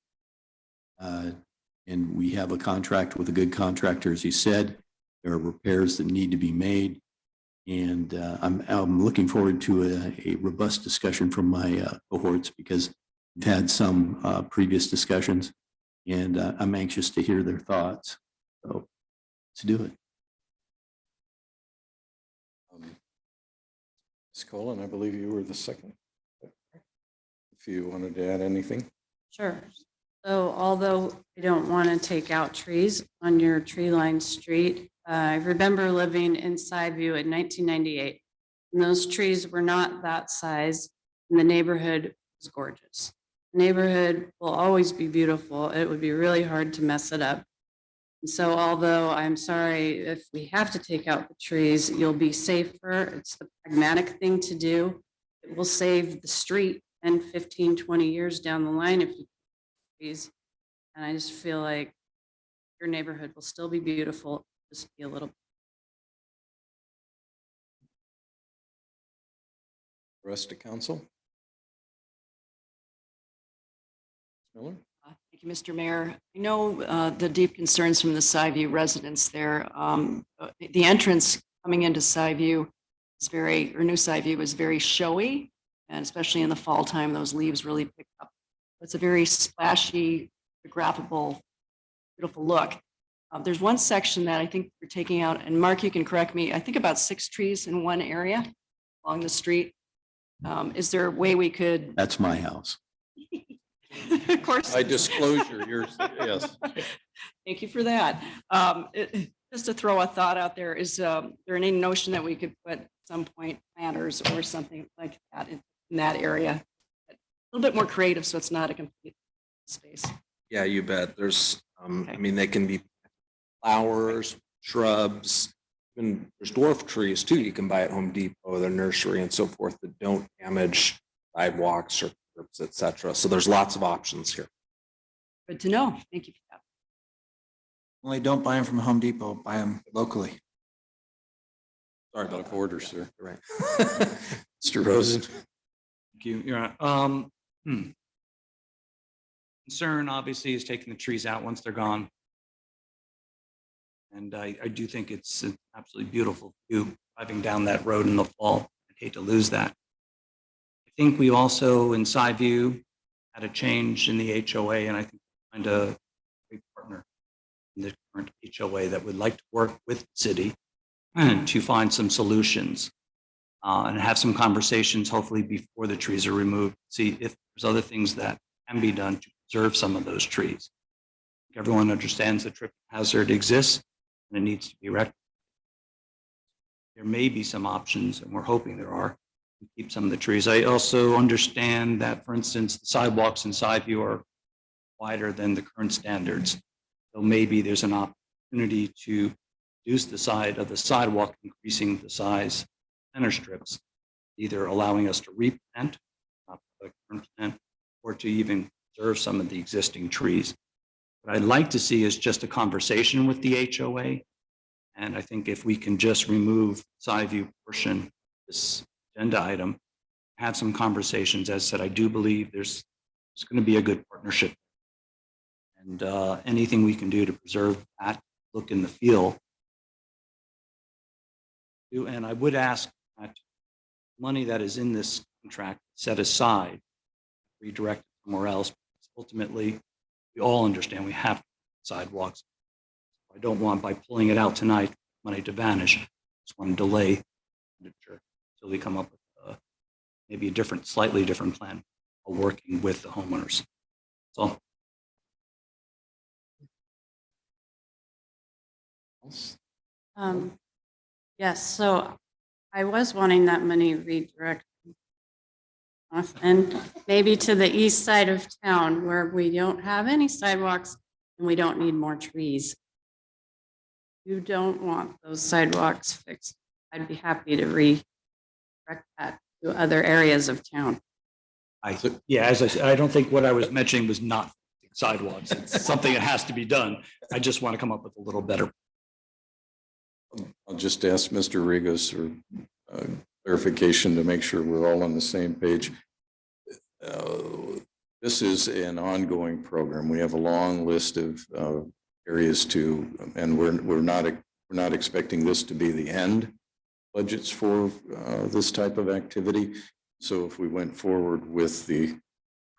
And we have a contract with a good contractor, as you said. There are repairs that need to be made. And I'm looking forward to a robust discussion from my cohorts because we've had some previous discussions and I'm anxious to hear their thoughts. So let's do it. Ms. Colon, I believe you were the second. If you wanted to add anything. Sure. So although I don't want to take out trees on your tree-lined street, I remember living in Sideview in 1998. And those trees were not that size and the neighborhood was gorgeous. The neighborhood will always be beautiful. It would be really hard to mess it up. And so although I'm sorry if we have to take out the trees, you'll be safer. It's the pragmatic thing to do. It will save the street 10, 15, 20 years down the line if you trees. And I just feel like your neighborhood will still be beautiful, just be a little Rest of council? Miller? Thank you, Mr. Mayor. I know the deep concerns from the Skyview residents there. The entrance coming into Skyview is New Skyview is very showy, and especially in the fall time, those leaves really pick up. It's a very splashy, photographical, beautiful look. There's one section that I think we're taking out, and Mark, you can correct me, I think about 6 trees in one area along the street. Is there a way we could? That's my house. Of course. By disclosure, yours, yes. Thank you for that. Just to throw a thought out there, is there any notion that we could put at some point planters or something like that in that area? A little bit more creative, so it's not a complete space. Yeah, you bet. There's, I mean, they can be flowers, shrubs, and there's dwarf trees too. You can buy at Home Depot, their nursery and so forth that don't damage sidewalks or curbs, et cetera. So there's lots of options here. Good to know. Thank you for that. Only don't buy them from Home Depot, buy them locally. Sorry Out about of that. order, sir. You're right. Mr. Rosen? Thank you. You're right. Concern obviously is taking the trees out once they're gone. And I do think it's an absolutely beautiful view driving down that road in the fall. I'd hate to lose that. I think we also in Skyview had a change in the HOA, and I think we find a great partner in the current HOA that would like to work with the city to find some solutions and have some conversations, hopefully before the trees are removed, see if there's other things that can be done to preserve some of those trees. Everyone understands the trip hazard exists and it needs to be rectified. There may be some options, and we're hoping there are, to keep some of the trees. I also understand that, for instance, the sidewalks in Skyview are wider than the current standards. So maybe there's an opportunity to reduce the side of the sidewalk, increasing the size of center strips, either allowing us to replant, not the current plant, or to even preserve some of the existing trees. What I'd like to see is just a conversation with the HOA. And I think if we can just remove Skyview portion, this agenda item, have some conversations. As I said, I do believe there's going to be a good partnership. And anything we can do to preserve that look and the feel. And I would ask that money that is in this contract set aside, redirect somewhere else. Ultimately, we all understand we have sidewalks. I don't want, by pulling it out tonight, money to vanish. I just want to delay until we come up with maybe a different, slightly different plan of working with the homeowners. That's Um, Yes, so I was wanting that money redirected and maybe to the east side of town where we don't have any sidewalks and we don't need more trees. You don't want those sidewalks fixed. I'd be happy to redirect that to other areas of town. Yeah, as I said, I don't think what I was mentioning was not sidewalks. It's something that has to be done. I just want to come up with a little better. I'll just ask Mr. Rigas for clarification to make sure we're all on the same page. This is an ongoing program. We have a long list of areas to, and we're not expecting this to be the end budgets for this type of activity. So if we went forward with the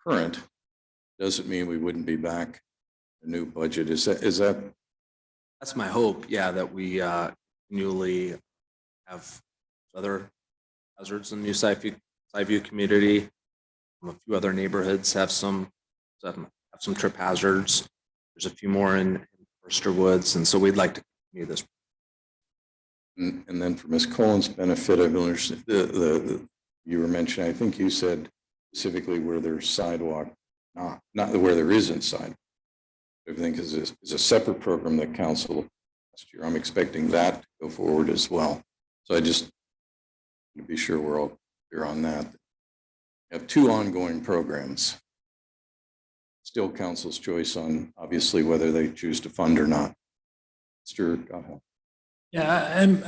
current, doesn't mean we wouldn't be back a new budget. Is that? That's my hope. Yeah, that we newly have other hazards in the new Skyview community. A few other neighborhoods have some trip hazards. There's a few more in Forster Woods, and so we'd like to continue this. And then for Ms. Colin's benefit, I understand you were mentioning, I think you said specifically where there's sidewalk, not where there isn't sidewalk. Everything is a separate program that council last year. I'm expecting that to go forward as well. So I just to be sure we're all clear on that. We have two ongoing programs. Still council's choice on obviously whether they choose to fund or not. Mr. Godwin. Yeah, I'm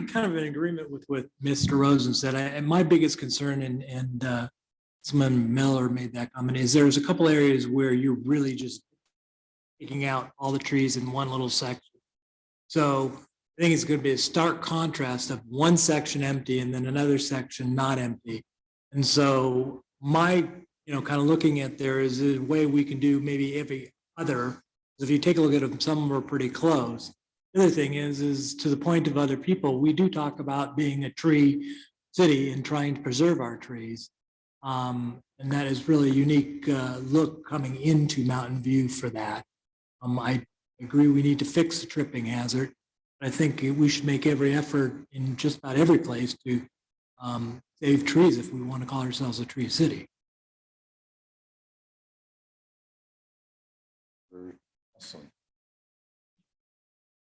kind of in agreement with what Mr. Rosen said. And my biggest concern, and Councilman Miller made that comment, is there's a couple areas where you're really just taking out all the trees in one little section. So I think it's going to be a stark contrast of one section empty and then another section not empty. And so my, kind of looking at there is a way we can do maybe every other. If you take a look at them, some of them are pretty close. The other thing is to the point of other people, we do talk about being a tree city and trying to preserve our trees. And that is really a unique look coming into Mountain View for that. I agree we need to fix the tripping hazard. I think we should make every effort in just about every place to save trees if we want to call ourselves a tree city. Awesome.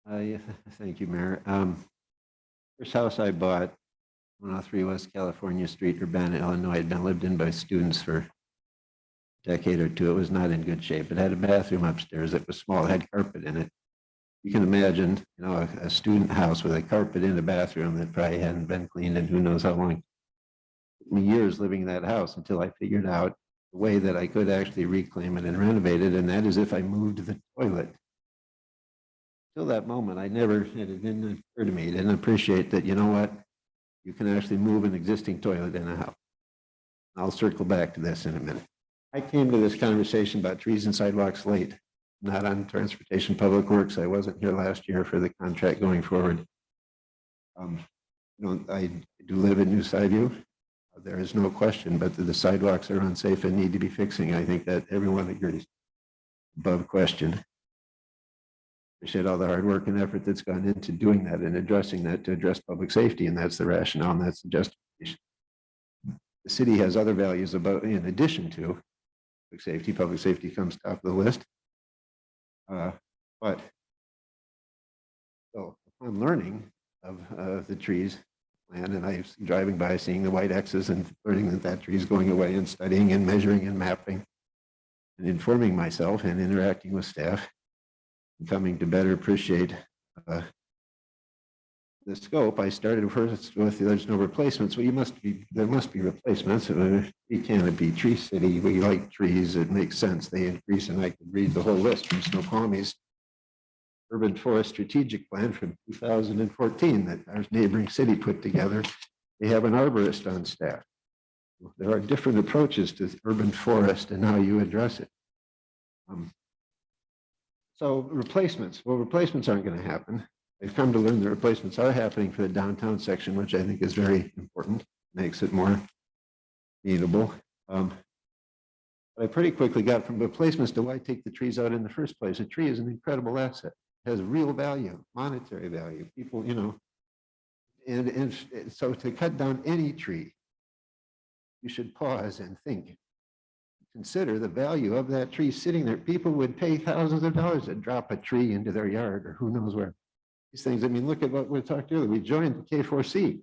Yeah, thank you, Mayor. First house I bought, 103 West California Street, Urbana, Illinois, had been lived in by students for a decade or two. It was not in good shape. It had a bathroom upstairs that was small, it had carpet in it. You can imagine, a student house with a carpet in the bathroom that probably hadn't been cleaned in who knows how long. It took me years living in that house until I figured out a way that I could actually reclaim it and renovate it, and that is if I moved the toilet. Till that moment, it didn't occur to me, didn't appreciate that, you can actually move an existing toilet in a house. I'll circle back to this in a minute. I came to this conversation about trees and sidewalks late, not on Transportation Public Works. I wasn't here last year for the contract going forward. I do live in New Sideview. There is no question, but the sidewalks are unsafe and need to be fixing. I think that everyone agrees. Above question. Appreciate all the hard work and effort that's gone into doing that and addressing that to address public safety, and that's the rationale and that's the justification. The city has other values in addition to public safety. Public safety comes top of the list. But so upon learning of the trees plan, and I was driving by seeing the white X's and learning that tree is going away, and studying and measuring and mapping and informing myself and interacting with staff, and coming to better appreciate the scope. I started first with there's no replacements. Well, there must be replacements. We can't be tree city. We like trees. It makes sense. They increase, and I could read the whole list from Snoqualmie's Urban Forest Strategic Plan from 2014 that our neighboring city put together. They have an arborist on staff. There are different approaches to urban forest and how you address it. So replacements. Well, replacements aren't going to happen. I've come to learn the replacements are happening for the downtown section, which I think is very important, makes it more meetable. But I pretty quickly got from replacements to why take the trees out in the first place. A tree is an incredible asset. It has real value, monetary value. People, and so to cut down any tree, you should pause and think. Consider the value of that tree sitting there. People would pay thousands of dollars to drop a tree into their yard or who knows where. These things, look at what we talked earlier. We joined the K4C,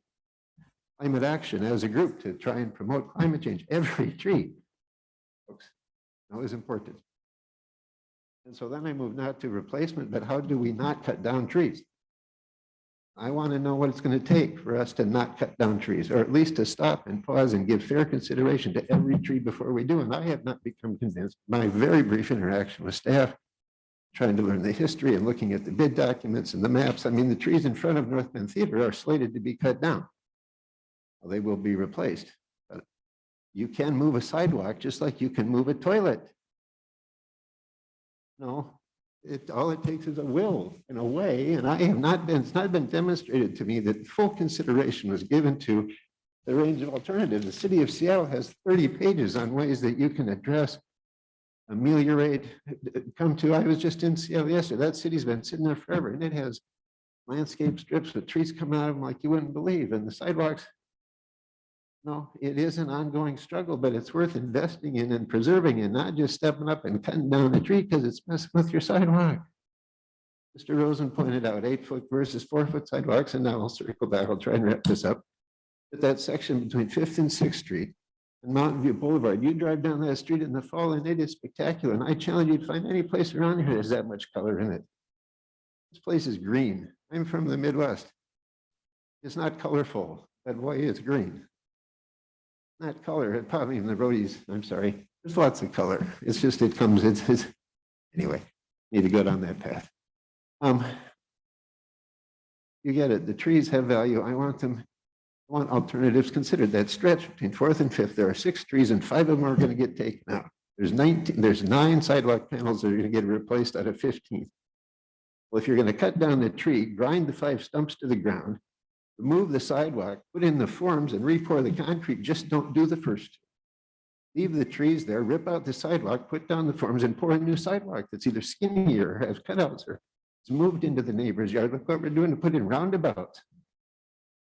climate action as a group to try and promote climate change. Every tree, folks, is important. And so then I moved not to replacement, but how do we not cut down trees? I want to know what it's going to take for us to not cut down trees, or at least to stop and pause and give fair consideration to every tree before we do. And I have not become convinced. My very brief interaction with staff, trying to learn the history and looking at the bid documents and the maps. The trees in front of North Bend Theater are slated to be cut down. Well, they will be replaced. But you can move a sidewalk just like you can move a toilet. No, all it takes is a will and a way. And it's not been demonstrated to me that full consideration was given to the range of alternatives. The city of Seattle has 30 pages on ways that you can address, ameliorate, I was just in Seattle yesterday. That city's been sitting there forever, and it has landscape strips with trees coming out of them like you wouldn't believe. And the sidewalks, no, it is an ongoing struggle, but it's worth investing in and preserving, and not just stepping up and cutting down a tree because it's messing with your sidewalk. Mr. Rosen pointed out 8-foot versus 4-foot sidewalks, and now I'll circle back. I'll try and wrap this up. But that section between 5th and 6th Street and Mountain View Boulevard, you drive down that street in the fall and it is spectacular. And I challenge you to find any place around here that has that much color in it. This place is green. I'm from the Midwest. It's not colorful. That way is green. Not color, it probably in the roadies, I'm sorry. There's lots of color. It's just, it comes, it's anyway, need to go down that path. You get it. The trees have value. I want alternatives considered. That stretch between 4th and 5th, there are 6 trees and 5 of them are going to get taken out. There's 9 sidewalk panels that are going to get replaced out of 15. Well, if you're going to cut down the tree, grind the 5 stumps to the ground, remove the sidewalk, put in the forms and re-pour the concrete, just don't do the first 2. Leave the trees there, rip out the sidewalk, put down the forms and pour a new sidewalk that's either skinny or has cutouts or it's moved into the neighbor's yard. Look what we're doing to put in roundabouts.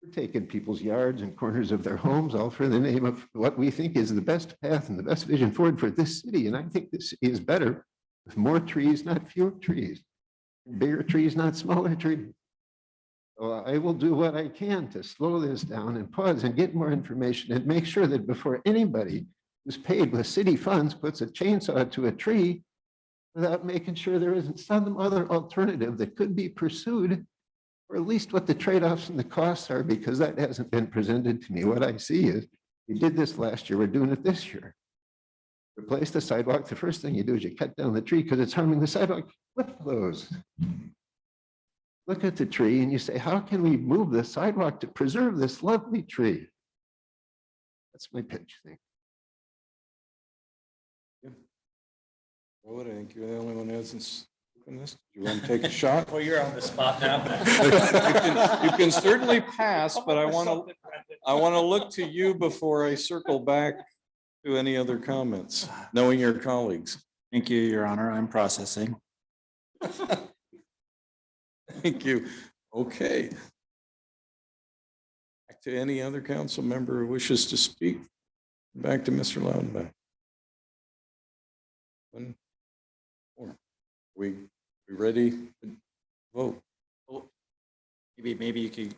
We're taking people's yards and corners of their homes, all for the name of what we think is the best path and the best vision forward for this city. And I think this city is better with more trees, not fewer trees, bigger trees, not smaller trees. So I will do what I can to slow this down and pause and get more information and make sure that before anybody who's paid with city funds puts a chainsaw to a tree without making sure there isn't some other alternative that could be pursued, or at least what the trade-offs and the costs are, because that hasn't been presented to me. What I see is, we did this last year, we're doing it this year. Replace the sidewalk, the first thing you do is you cut down the tree because it's harming the sidewalk. Flip those. Look at the tree and you say, how can we move the sidewalk to preserve this lovely tree? That's my pitch thing. Well, I think you're the only one who hasn't spoken this. Do you want to take a shot? Well, you're on the spot now. You can certainly pass, but I want to look to you before I circle back to any other comments, knowing your colleagues. Thank you, Your Honor. I'm processing. Thank you. Okay. Back to any other council member who wishes to speak. Back to Mr. Loudenback. 1 more. We ready to vote? Maybe you could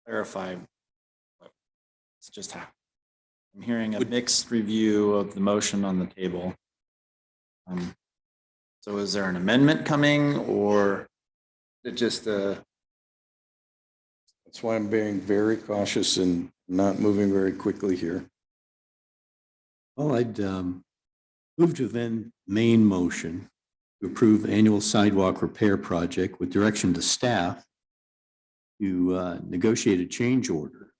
clarify what's just happened. I'm hearing a mixed review of the motion on the table. So is there an amendment coming or is it just a? That's why I'm being very cautious and not moving very quickly here. Well, I'd move to amend main motion to approve annual sidewalk repair project with direction to staff to negotiate a change order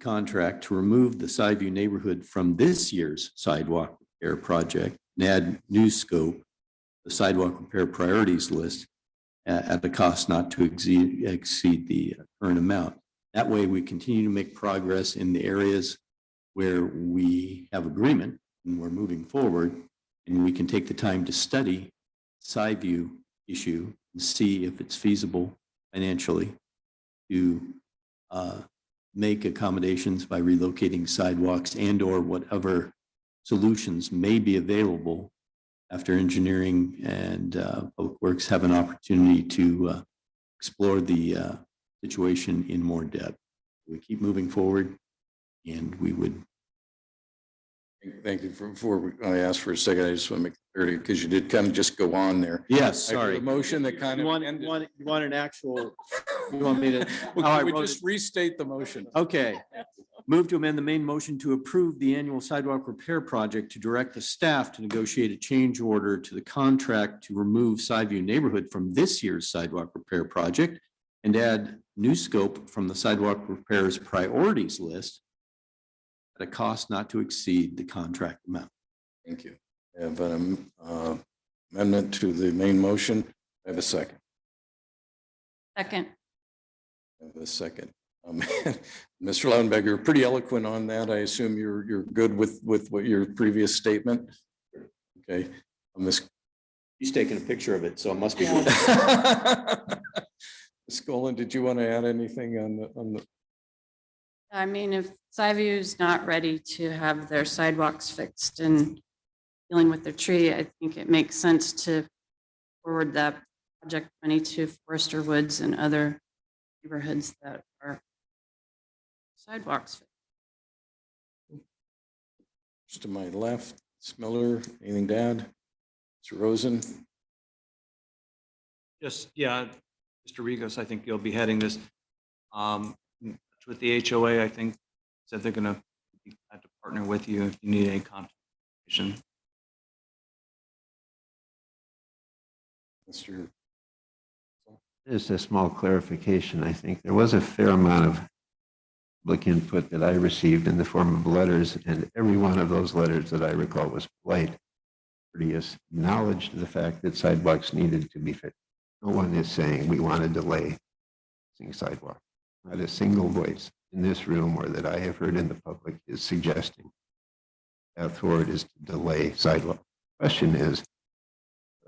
contract to remove the Sideview neighborhood from this year's sidewalk repair project and add new scope, the sidewalk repair priorities list at a cost not to exceed the current amount. That way we continue to make progress in the areas where we have agreement and we're moving forward, and we can take the time to study Sideview issue and see if it's feasible financially to make accommodations by relocating sidewalks and or whatever solutions may be available after engineering and Public Works have an opportunity to explore the situation in more depth. We keep moving forward, and we would. Thank you. Before I ask for a second, I just want to make clear because you did kind of just go on there. Yes, I heard sorry. a motion that kind of ended. You want an actual, you want me to? Well, can we just restate the motion? Okay. Move to amend the main motion to approve the annual sidewalk repair project to direct the staff to negotiate a change order to the contract to remove Sideview neighborhood from this year's sidewalk repair project and add new scope from the sidewalk repairs priorities list at a cost not to exceed the contract amount. Thank you. I have an amendment to the main motion. I have a second. Second. I have a second. Mr. Loudenberg, you're pretty eloquent on that. I assume you're good with what your previous statement. Okay. He's taking a picture of it, so it must be good. Ms. Golan, did you want to add anything on the? I mean, if Sideview is not ready to have their sidewalks fixed and dealing with their tree, I think it makes sense to forward that project money to Forester Woods and other neighborhoods that are sidewalks. Just to my left, Ms. Miller, anything to add? Mr. Rosen? Just, yeah, Mr. Regos, I think you'll be heading this. With the HOA, I think, said they're gonna be glad to partner with you if you need any contribution. Mr. Just a small clarification. I think there was a fair amount of public input that I received in the form of letters, and every one of those letters that I recall was polite, courteous, acknowledged the fact that sidewalks needed to be fixed. No one is saying we want to delay fixing sidewalk. Not a single voice in this room or that I have heard in the public is suggesting path forward is to delay sidewalk. Question is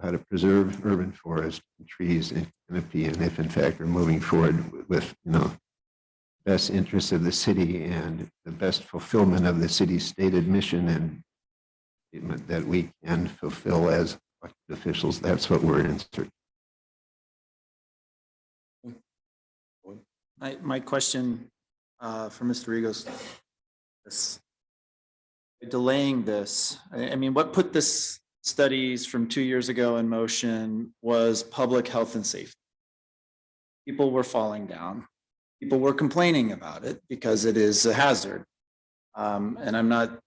how to preserve urban forest and trees and canopy, and if in fact we're moving forward with, best interests of the city and the best fulfillment of the city's stated mission and statement that we can fulfill as elected officials. That's what we're in search. My question for Mr. Regos, this delaying this, I mean, what put this studies from 2 years ago in motion was public health and safety. People were falling down. People were complaining about it because it is a hazard. And I'm not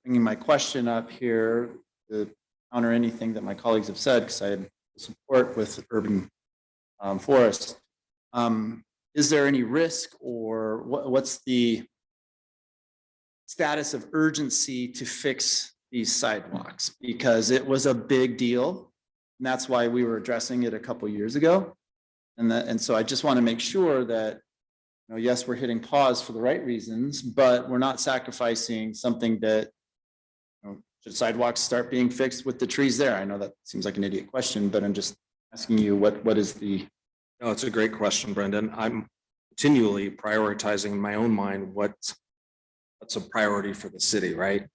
bringing my question up here to counter anything that my colleagues have said, because I had support with urban forest. Is there any risk, or what's the status of urgency to fix these sidewalks? Because it was a big deal, and that's why we were addressing it a couple years ago. And so I just want to make sure that, yes, we're hitting pause for the right reasons, but we're not sacrificing something that, should sidewalks start being fixed with the trees there? I know that seems like an idiot question, but I'm just asking you what is the. No, it's a great question, Brendan. I'm continually prioritizing in my own mind what's a priority for the city, right?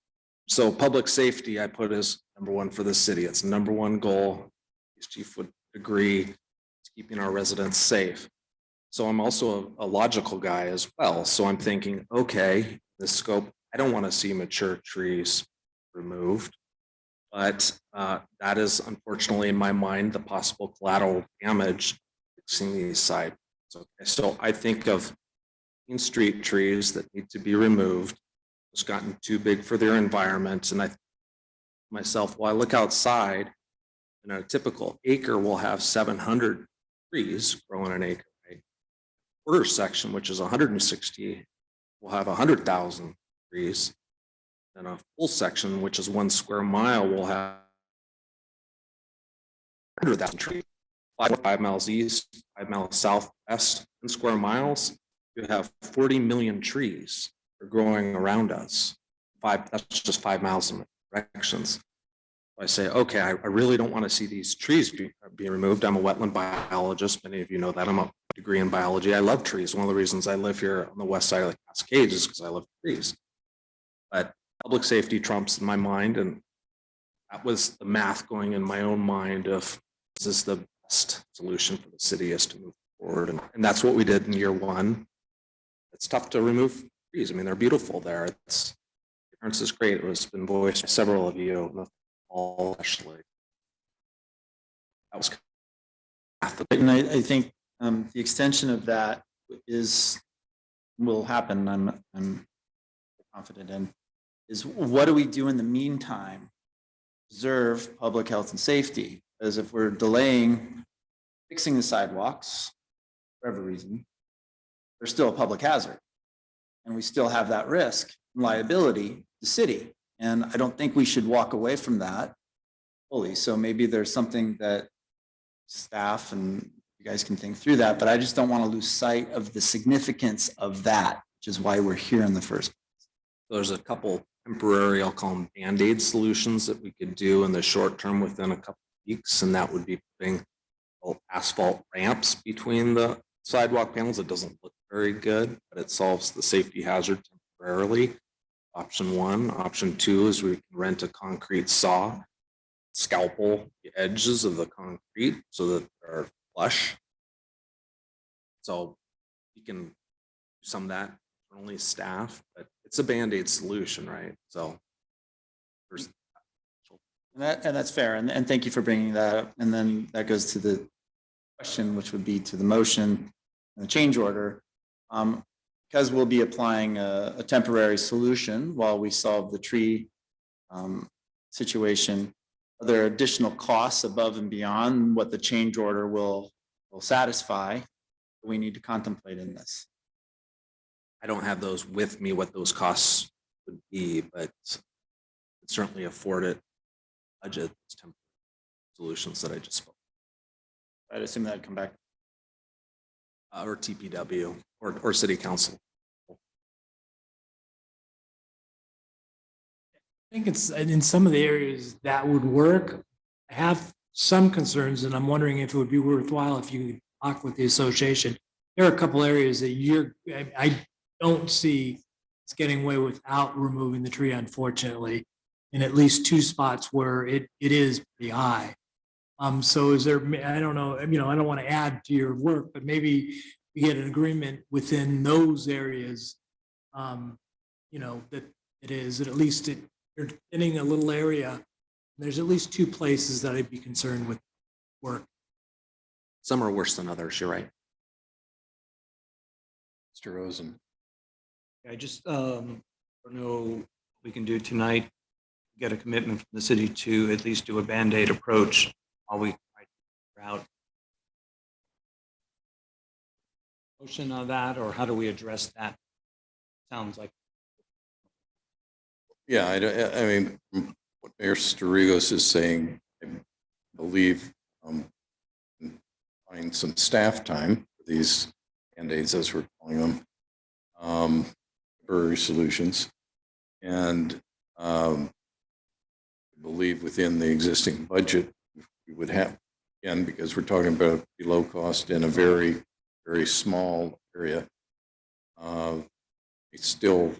So public safety, I put as number one for the city. It's the number one goal. As chief would agree, it's keeping our residents safe. So I'm also a logical guy as well. So I'm thinking, okay, the scope, I don't want to see mature trees removed, but that is unfortunately in my mind the possible collateral damage fixing these sides. Okay, so I think of Main Street trees that need to be removed. It's gotten too big for their environment, and I myself, while I look outside, in a typical acre will have 700 trees grow in an acre. Right? Quarter section, which is 160, will have 100,000 trees. And a full section, which is 1 square mile, will have 100,000 trees. 5 miles east, 5 miles southwest, 10 square miles, you have 40 million trees are growing around us. That's just 5 miles in directions. I say, okay, I really don't want to see these trees be removed. I'm a wetland biologist. Many of you know that. I'm a degree in biology. I love trees. One of the reasons I live here on the west side of the Cascades is because I love trees. But public safety trumps in my mind, and that was the math going in my own mind of, is this the best solution for the city is to move forward? And that's what we did in year one. It's tough to remove trees. I mean, they're beautiful there. The difference is great. It was been voiced by several of you, all actually. That was And I think the extension of that will happen. I'm confident in is, what do we do in the meantime? Preserve public health and safety, as if we're delaying fixing the sidewalks for whatever reason, they're still a public hazard, and we still have that risk and liability, the city. And I don't think we should walk away from that fully. So maybe there's something that staff and you guys can think through that, but I just don't want to lose sight of the significance of that, which is why we're here in the first place. There's a couple temporary, I'll call them Band-Aid solutions that we could do in the short term within a couple of weeks, and that would be putting asphalt ramps between the sidewalk panels. It doesn't look very good, but it solves the safety hazard temporarily. Option one. Option two is we can rent a concrete saw, scalpel the edges of the concrete so that they're flush. So you can do some of that only staff, but it's a Band-Aid solution, right? So there's And that's fair. And thank you for bringing that up. And then that goes to the question, which would be to the motion and the change order. Because we'll be applying a temporary solution while we solve the tree situation. Are there additional costs above and beyond what the change order will satisfy? We need to contemplate in this. I don't have those with me, what those costs would be, but certainly afford it. Budget solutions that I just spoke. I'd assume that'd come back. Or TPW or city council. I think it's, in some of the areas that would work. I have some concerns, and I'm wondering if it would be worthwhile if you could talk with the association. There are a couple areas that I don't see it's getting away without removing the tree, unfortunately, in at least two spots where it is pretty high. So is there, I don't know, I don't want to add to your work, but maybe we get an agreement within those areas, that it is, that at least you're thinning a little area. There's at least two places that I'd be concerned with work. Some are worse than others, you're right. Mr. Rosen. I just don't know what we can do tonight, get a commitment from the city to at least do a Band-Aid approach while we try to figure out motion on that, or how do we address that? Sounds like. Yeah, I mean, what Mayor Sturigos is saying, I believe, find some staff time for these Band-Aids, as we're calling them, temporary solutions. And I believe within the existing budget, we would have, again, because we're talking about below cost in a very, very small area. It's still,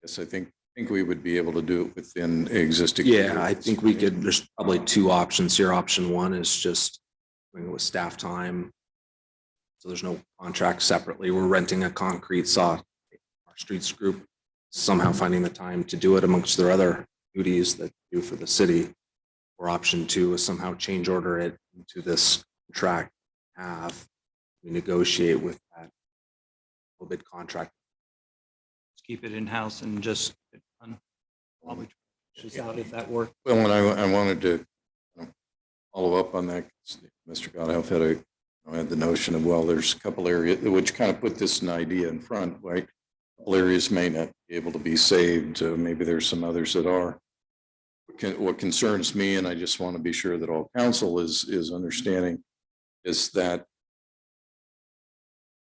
yes, I think we would be able to do it within existing. Yeah, I think we could, there's probably two options here. Option one is just doing it with staff time. So there's no contract separately. We're renting a concrete saw, our streets group, somehow finding the time to do it amongst their other duties that they do for the city. Or option two is somehow change order it into this contract. We negotiate with that little bit contract. Just keep it in-house and just get it done while we try this out if that works. Well, and I wanted to follow up on that. Mr. Gotthelf had the notion of, well, there's a couple areas which kind of put this an idea in front, right? A couple areas may not be able to be saved. Maybe there's some others that are. What concerns me, and I just want to be sure that all council is understanding, is that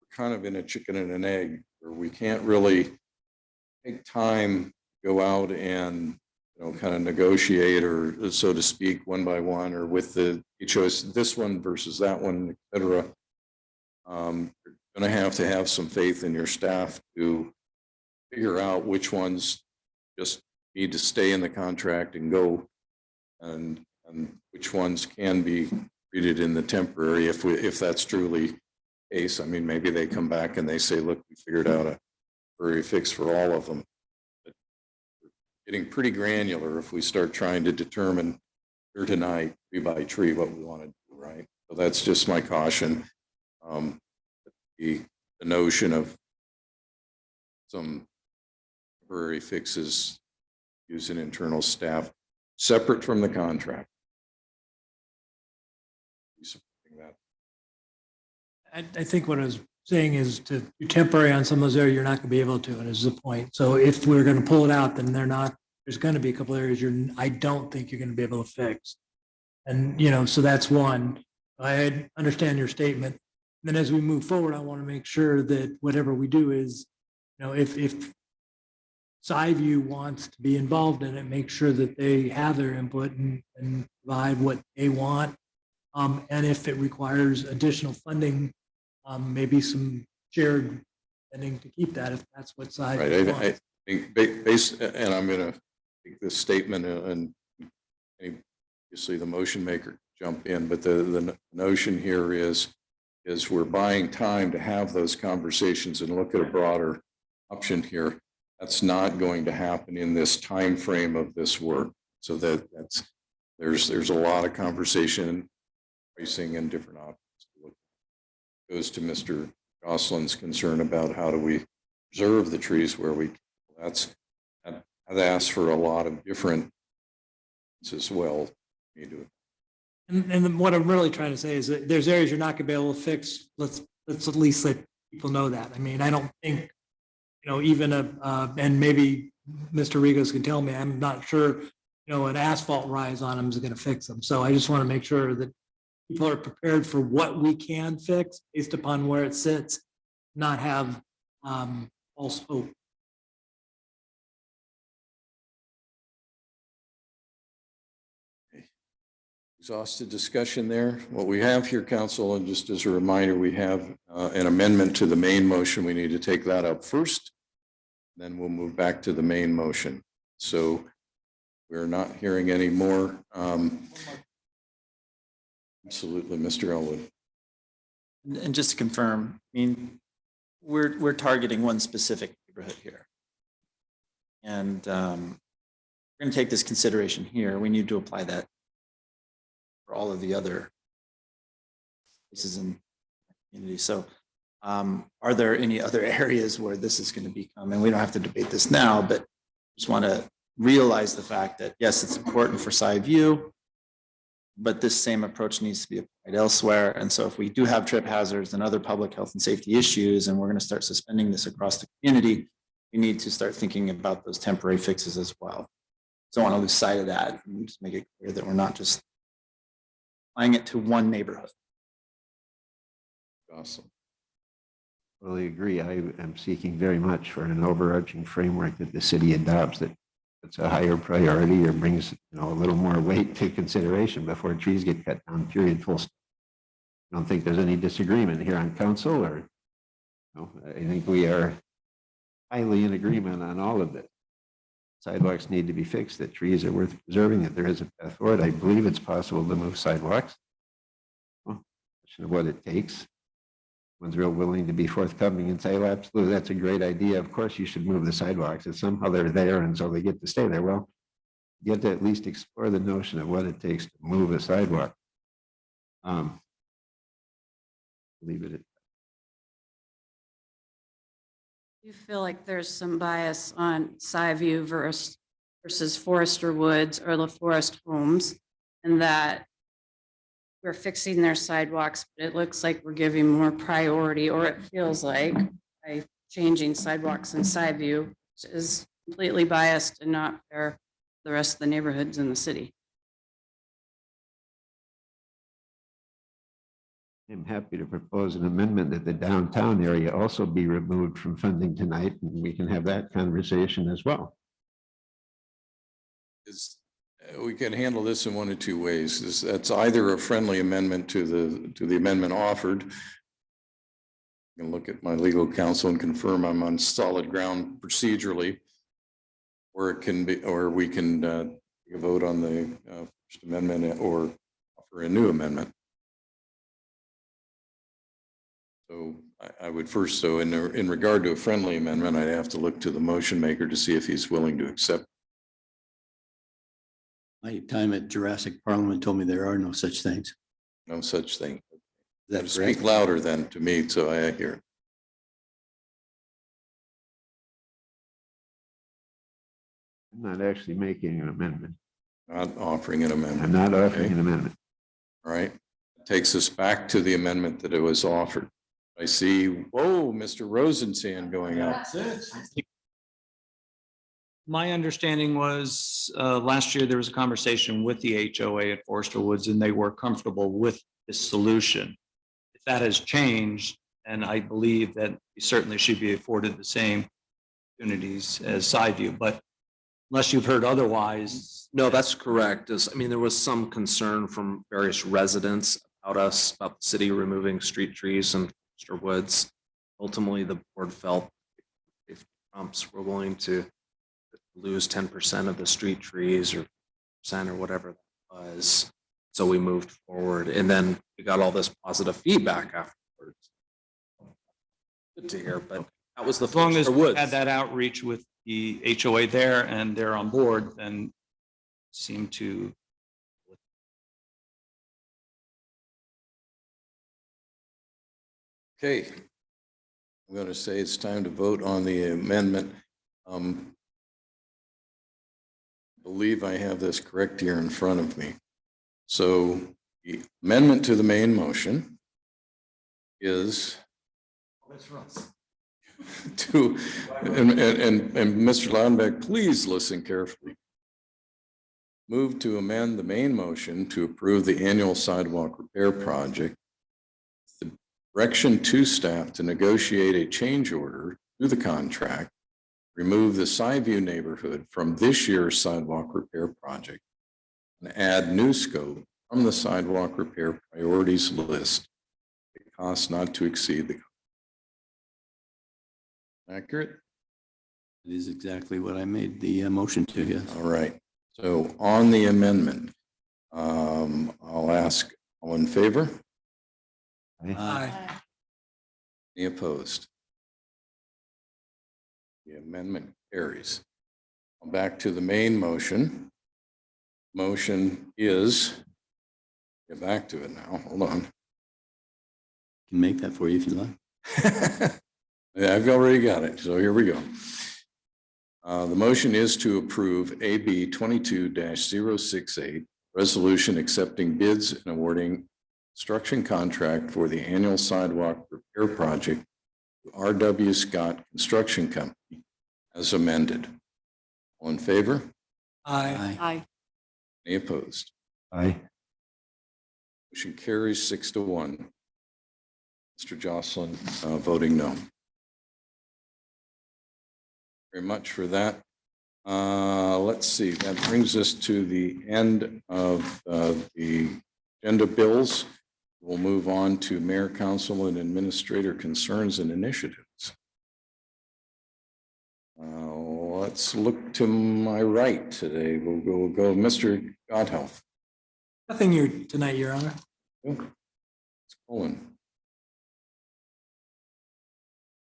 we're kind of in a chicken and an egg where we can't really take time, go out and kind of negotiate, or so to speak, one by one, or with the choice, this one versus that one, et cetera. You're going to have some faith in your staff to figure out which ones just need to stay in the contract and go, and which ones can be treated in the temporary if that's truly the case. I mean, maybe they come back and they say, look, we figured out a temporary fix for all of them. But we're getting pretty granular if we start trying to determine here tonight, tree by tree, what we want to do, right? So that's just my caution. The notion of some temporary fixes using internal staff separate from the contract. I think what I was saying is to do temporary on some of those areas, you're not going to be able to, and is the point. So if we're going to pull it out, then there's going to be a couple areas I don't think you're going to be able to fix. And, so that's one. I understand your statement. And then as we move forward, I want to make sure that whatever we do is, if SiView wants to be involved in it, make sure that they have their input and provide what they want. And if it requires additional funding, maybe some shared funding to keep that, if that's what SiView wants. Right, I think based, and I'm going to take this statement and obviously the motion maker jump in, but the notion here is we're buying time to have those conversations and look at a broader option here. That's not going to happen in this time frame of this work. So there's a lot of conversation, pricing and different options. Goes to Mr. Gosselin's concern about how do we preserve the trees where we, that asks for a lot of different as well. And what I'm really trying to say is that there's areas you're not gonna be able to fix. Let's at least let people know that. I mean, I don't think, even and maybe Mr. Regos can tell me, I'm not sure, an asphalt rise on them is gonna fix them. So I just want to make sure that people are prepared for what we can fix based upon where it sits, not have false hope. Exhausted discussion there. What we have here, council, and just as a reminder, we have an amendment to the main motion. We need to take that up first. Then we'll move back to the main motion. So we're not hearing any more. Absolutely, Mr. Elwood. And just to confirm, I mean, we're targeting one specific neighborhood here. And we're going to take this consideration here. We need to apply that for all of the other places in the community. So are there any other areas where this is going to become, and we don't have to debate this now, but just want to realize the fact that, yes, it's important for side view, but this same approach needs to be applied elsewhere. And so if we do have trip hazards and other public health and safety issues, and we're going to start suspending this across the community, we need to start thinking about those temporary fixes as well. So I want to lose sight of that and just make it clear that we're not just applying it to one neighborhood. Awesome. Totally agree. I am seeking very much for an overarching framework that the city adopts that it's a higher priority or brings a little more weight to consideration before trees get cut down, period, full stop. I don't think there's any disagreement here on council, or I think we are highly in agreement on all of it. Sidewalks need to be fixed, that trees are worth preserving, that there is a path forward. I believe it's possible to move sidewalks. Question of what it takes. One's real willing to be forthcoming and say, well, absolutely, that's a great idea. Of course, you should move the sidewalks. If somehow they're there and so they get to stay there, well, you get to at least explore the notion of what it takes to move a sidewalk. Leave it at You feel like there's some bias on Skyview versus Forester Woods or La Forest Homes, and that we're fixing their sidewalks, but it looks like we're giving more priority, or it feels like, by changing sidewalks in Skyview, which is completely biased and not fair to the rest of the neighborhoods in the city. I'm happy to propose an amendment that the downtown area also be removed from funding tonight, and we can have that conversation as well. We can handle this in one of two ways. That's either a friendly amendment to the amendment offered. I can look at my legal counsel and confirm I'm on solid ground procedurally, or it can be, or we can vote on the First Amendment or offer a new amendment. So I would first, so in regard to a friendly amendment, I'd have to look to the motion maker to see if he's willing to accept. My time at Jurassic Parliament told me there are no such things. No such thing. Is that Speak correct? louder then to me, so I hear it. I'm not actually making an amendment. Not offering an amendment. I'm not offering Okay. an amendment. All right. Takes us back to the amendment that it was offered. I see, whoa, Mr. Rosensan going up. My understanding was last year there was a conversation with the HOA at Forester Woods and they were comfortable with this solution. If that has changed, and I believe that we certainly should be afforded the same opportunities as Sideview, but unless you've heard otherwise. No, that's correct. I mean, there was some concern from various residents about the city removing street trees and Forester Woods. Ultimately, the board felt if Trumps were willing to lose 10% of the street trees or percent or whatever that was. So we moved forward, and then we got all this positive feedback afterwards. Good to hear, but That was the As long as Forester we Woods. had that outreach with the HOA there and they're on board, then seem to. Okay. I'm going to say it's time to vote on the amendment. Believe I have this correct here in front of me. So the amendment to the main motion is to, and Mr. Laudenbach, please listen carefully. Move to amend the main motion to approve the annual sidewalk repair project. The direction to staff to negotiate a change order to the contract, remove the Skyview neighborhood from this year's sidewalk repair project, and add new scope from the sidewalk repair priorities list. It costs not to exceed the. Accurate? It is exactly what I made the motion to, yes. All right. So on the amendment, I'll ask, all in favor? Aye. Any opposed? The amendment carries. Back to the main motion. Motion is, get back to it now, hold on. Can make that for you if you like. Yeah, I've already got it, so here we go. The motion is to approve AB 22-068, resolution accepting bids and awarding construction contract for the annual sidewalk repair project to R.W. Scott Construction Company as amended. All in favor? Aye. Aye. Any opposed? Aye. Motion carries 6-1. Mr. Jocelyn voting no. Very much for that. Let's see, that brings us to the end of the agenda bills. We'll move on to mayor, council, and administrator concerns and initiatives. Let's look to my right today. We'll go Mr. Godhealth. Nothing here tonight, Your Honor. It's Colin.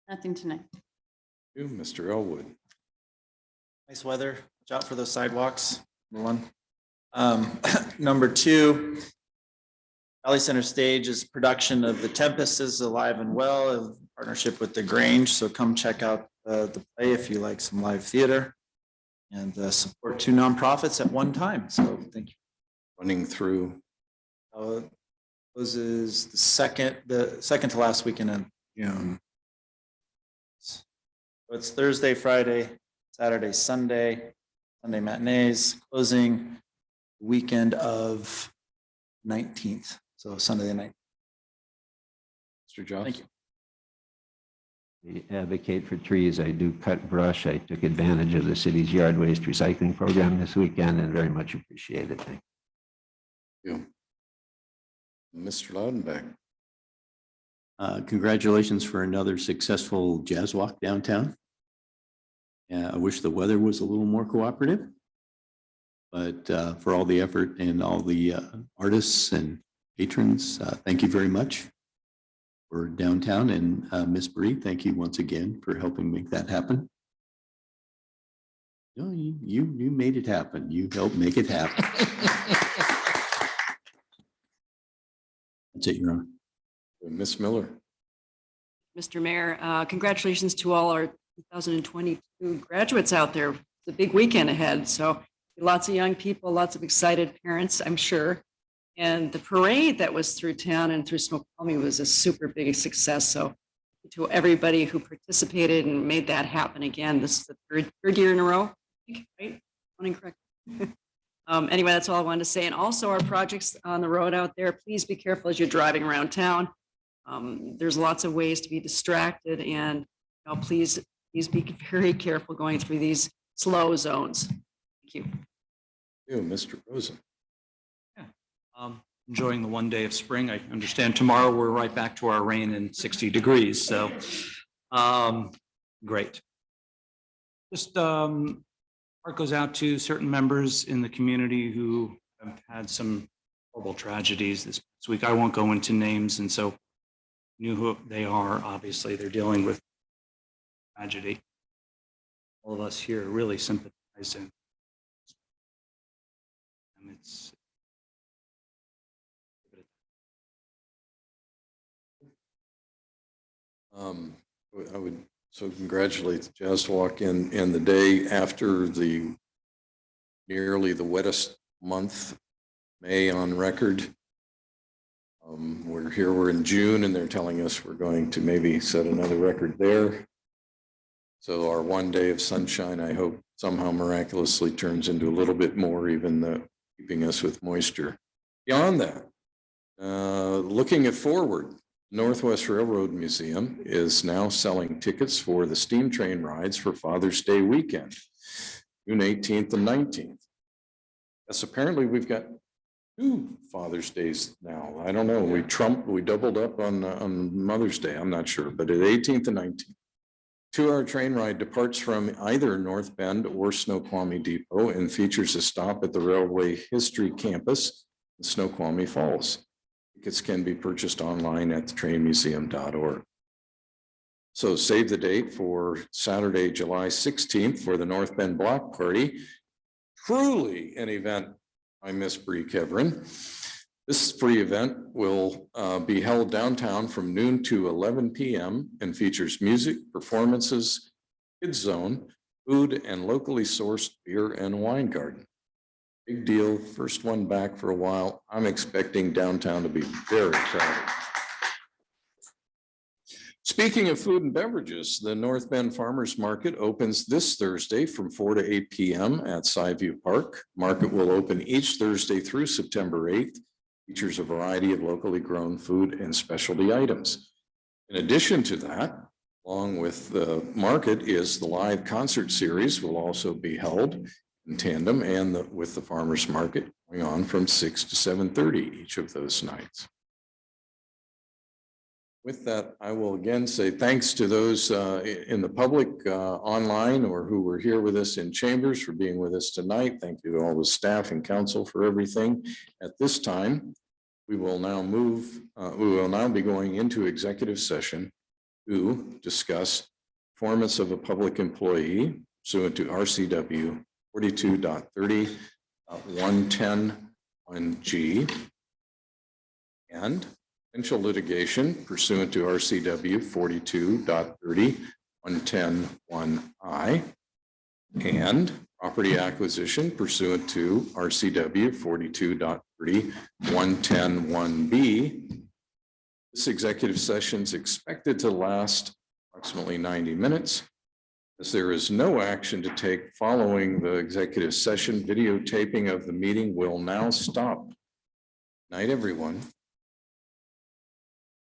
Nothing tonight. You, Mr. Elwood. Nice weather. Watch out for those sidewalks. Number one. Number two, Valley Center Stage's production of The Tempest is alive and well in partnership with the Grange. So come check out the play if you like some live theater, and support two nonprofits at one time. So thank you. Running through. This is the second to last weekend in June. So it's Thursday, Friday, Saturday, Sunday matinees, closing weekend of 19th. So Sunday the 19th. Mr. Johnson. Thank you. I advocate for trees. I do cut brush. I took advantage of the city's yard waste recycling program this weekend and very much appreciate it. Thank you. Mr. Laudenbach. Congratulations for another successful jazz walk downtown. I wish the weather was a little more cooperative, but for all the effort and all the artists and patrons, thank you very much for downtown. And Miss Bree, thank you once again for helping make that happen. No, you made it happen. You helped make it happen. That's it, Your Honor. Miss Miller. Mr. Mayor, congratulations to all our 2022 graduates out there. It's a big weekend ahead. So lots of young people, lots of excited parents, I'm sure. And the parade that was through town and through Snoqualmie was a super big success. So to everybody who participated and made that happen again, this is the third year in a row, right? Correct. Anyway, that's all I wanted to say. And also our projects on the road out there, please be careful as you're driving around town. There's lots of ways to be distracted, and please be very careful going through these slow zones. Thank you. You, Mr. Rosen. Enjoying the one day of spring. I understand tomorrow we're right back to our rain and 60 degrees. So great. Just heart goes out to certain members in the community who have had some horrible tragedies this past week. I won't go into names, and so knew who they are. Obviously, they're dealing with tragedy. All of us here really sympathize and it's I would so congratulate the Jazz Walk in the day after nearly the wettest month, May on record. We're in June and they're telling us we're going to maybe set another record there. So our one day of sunshine, I hope somehow miraculously turns into a little bit more, even though keeping us with moisture. Beyond that, looking forward, Northwest Railroad Museum is now selling tickets for the steam train rides for Father's Day weekend, June 18th and 19th. Yes, apparently we've got 2 Father's Days now. I don't know. We doubled up on Mother's Day. I'm not sure, but at 18th and 19th. 2-hour train ride departs from either North Bend or Snoqualmie Depot and features a stop at the Railway History Campus in Snoqualmie Falls. Tickets can be purchased online at thetrainmuseum.org. So save the date for Saturday, July 16th for the North Bend Block Party. Truly an event by Miss Bree Kevrin. This free event will be held downtown from noon to 11 p.m. and features music, performances, kids zone, food, and locally sourced beer and wine garden. Big deal, first one back for a while. I'm expecting downtown to be very crowded. Speaking of food and beverages, the North Bend Farmers Market opens this Thursday from 4 to 8 p.m. at Skyview Park. Market will open each Thursday through September 8th. Features a variety of locally grown food and specialty items. In addition to that, along with the market is the live concert series will also be held in tandem and with the farmers market going on from 6 to 7:30 each of those nights. With that, I will again say thanks to those in the public online or who were here with us in chambers for being with us tonight. Thank you to all the staff and council for everything. At this time, we will now be going into executive session to discuss performance of a public employee pursuant to RCW 42.30.110(1)G and potential litigation pursuant to RCW 42.30.110(1)I and property acquisition pursuant to RCW 42.30.110(1)B. This executive session is expected to last approximately 90 minutes. As there is no action to take following the executive session, videotaping of the meeting will now stop. Night, everyone.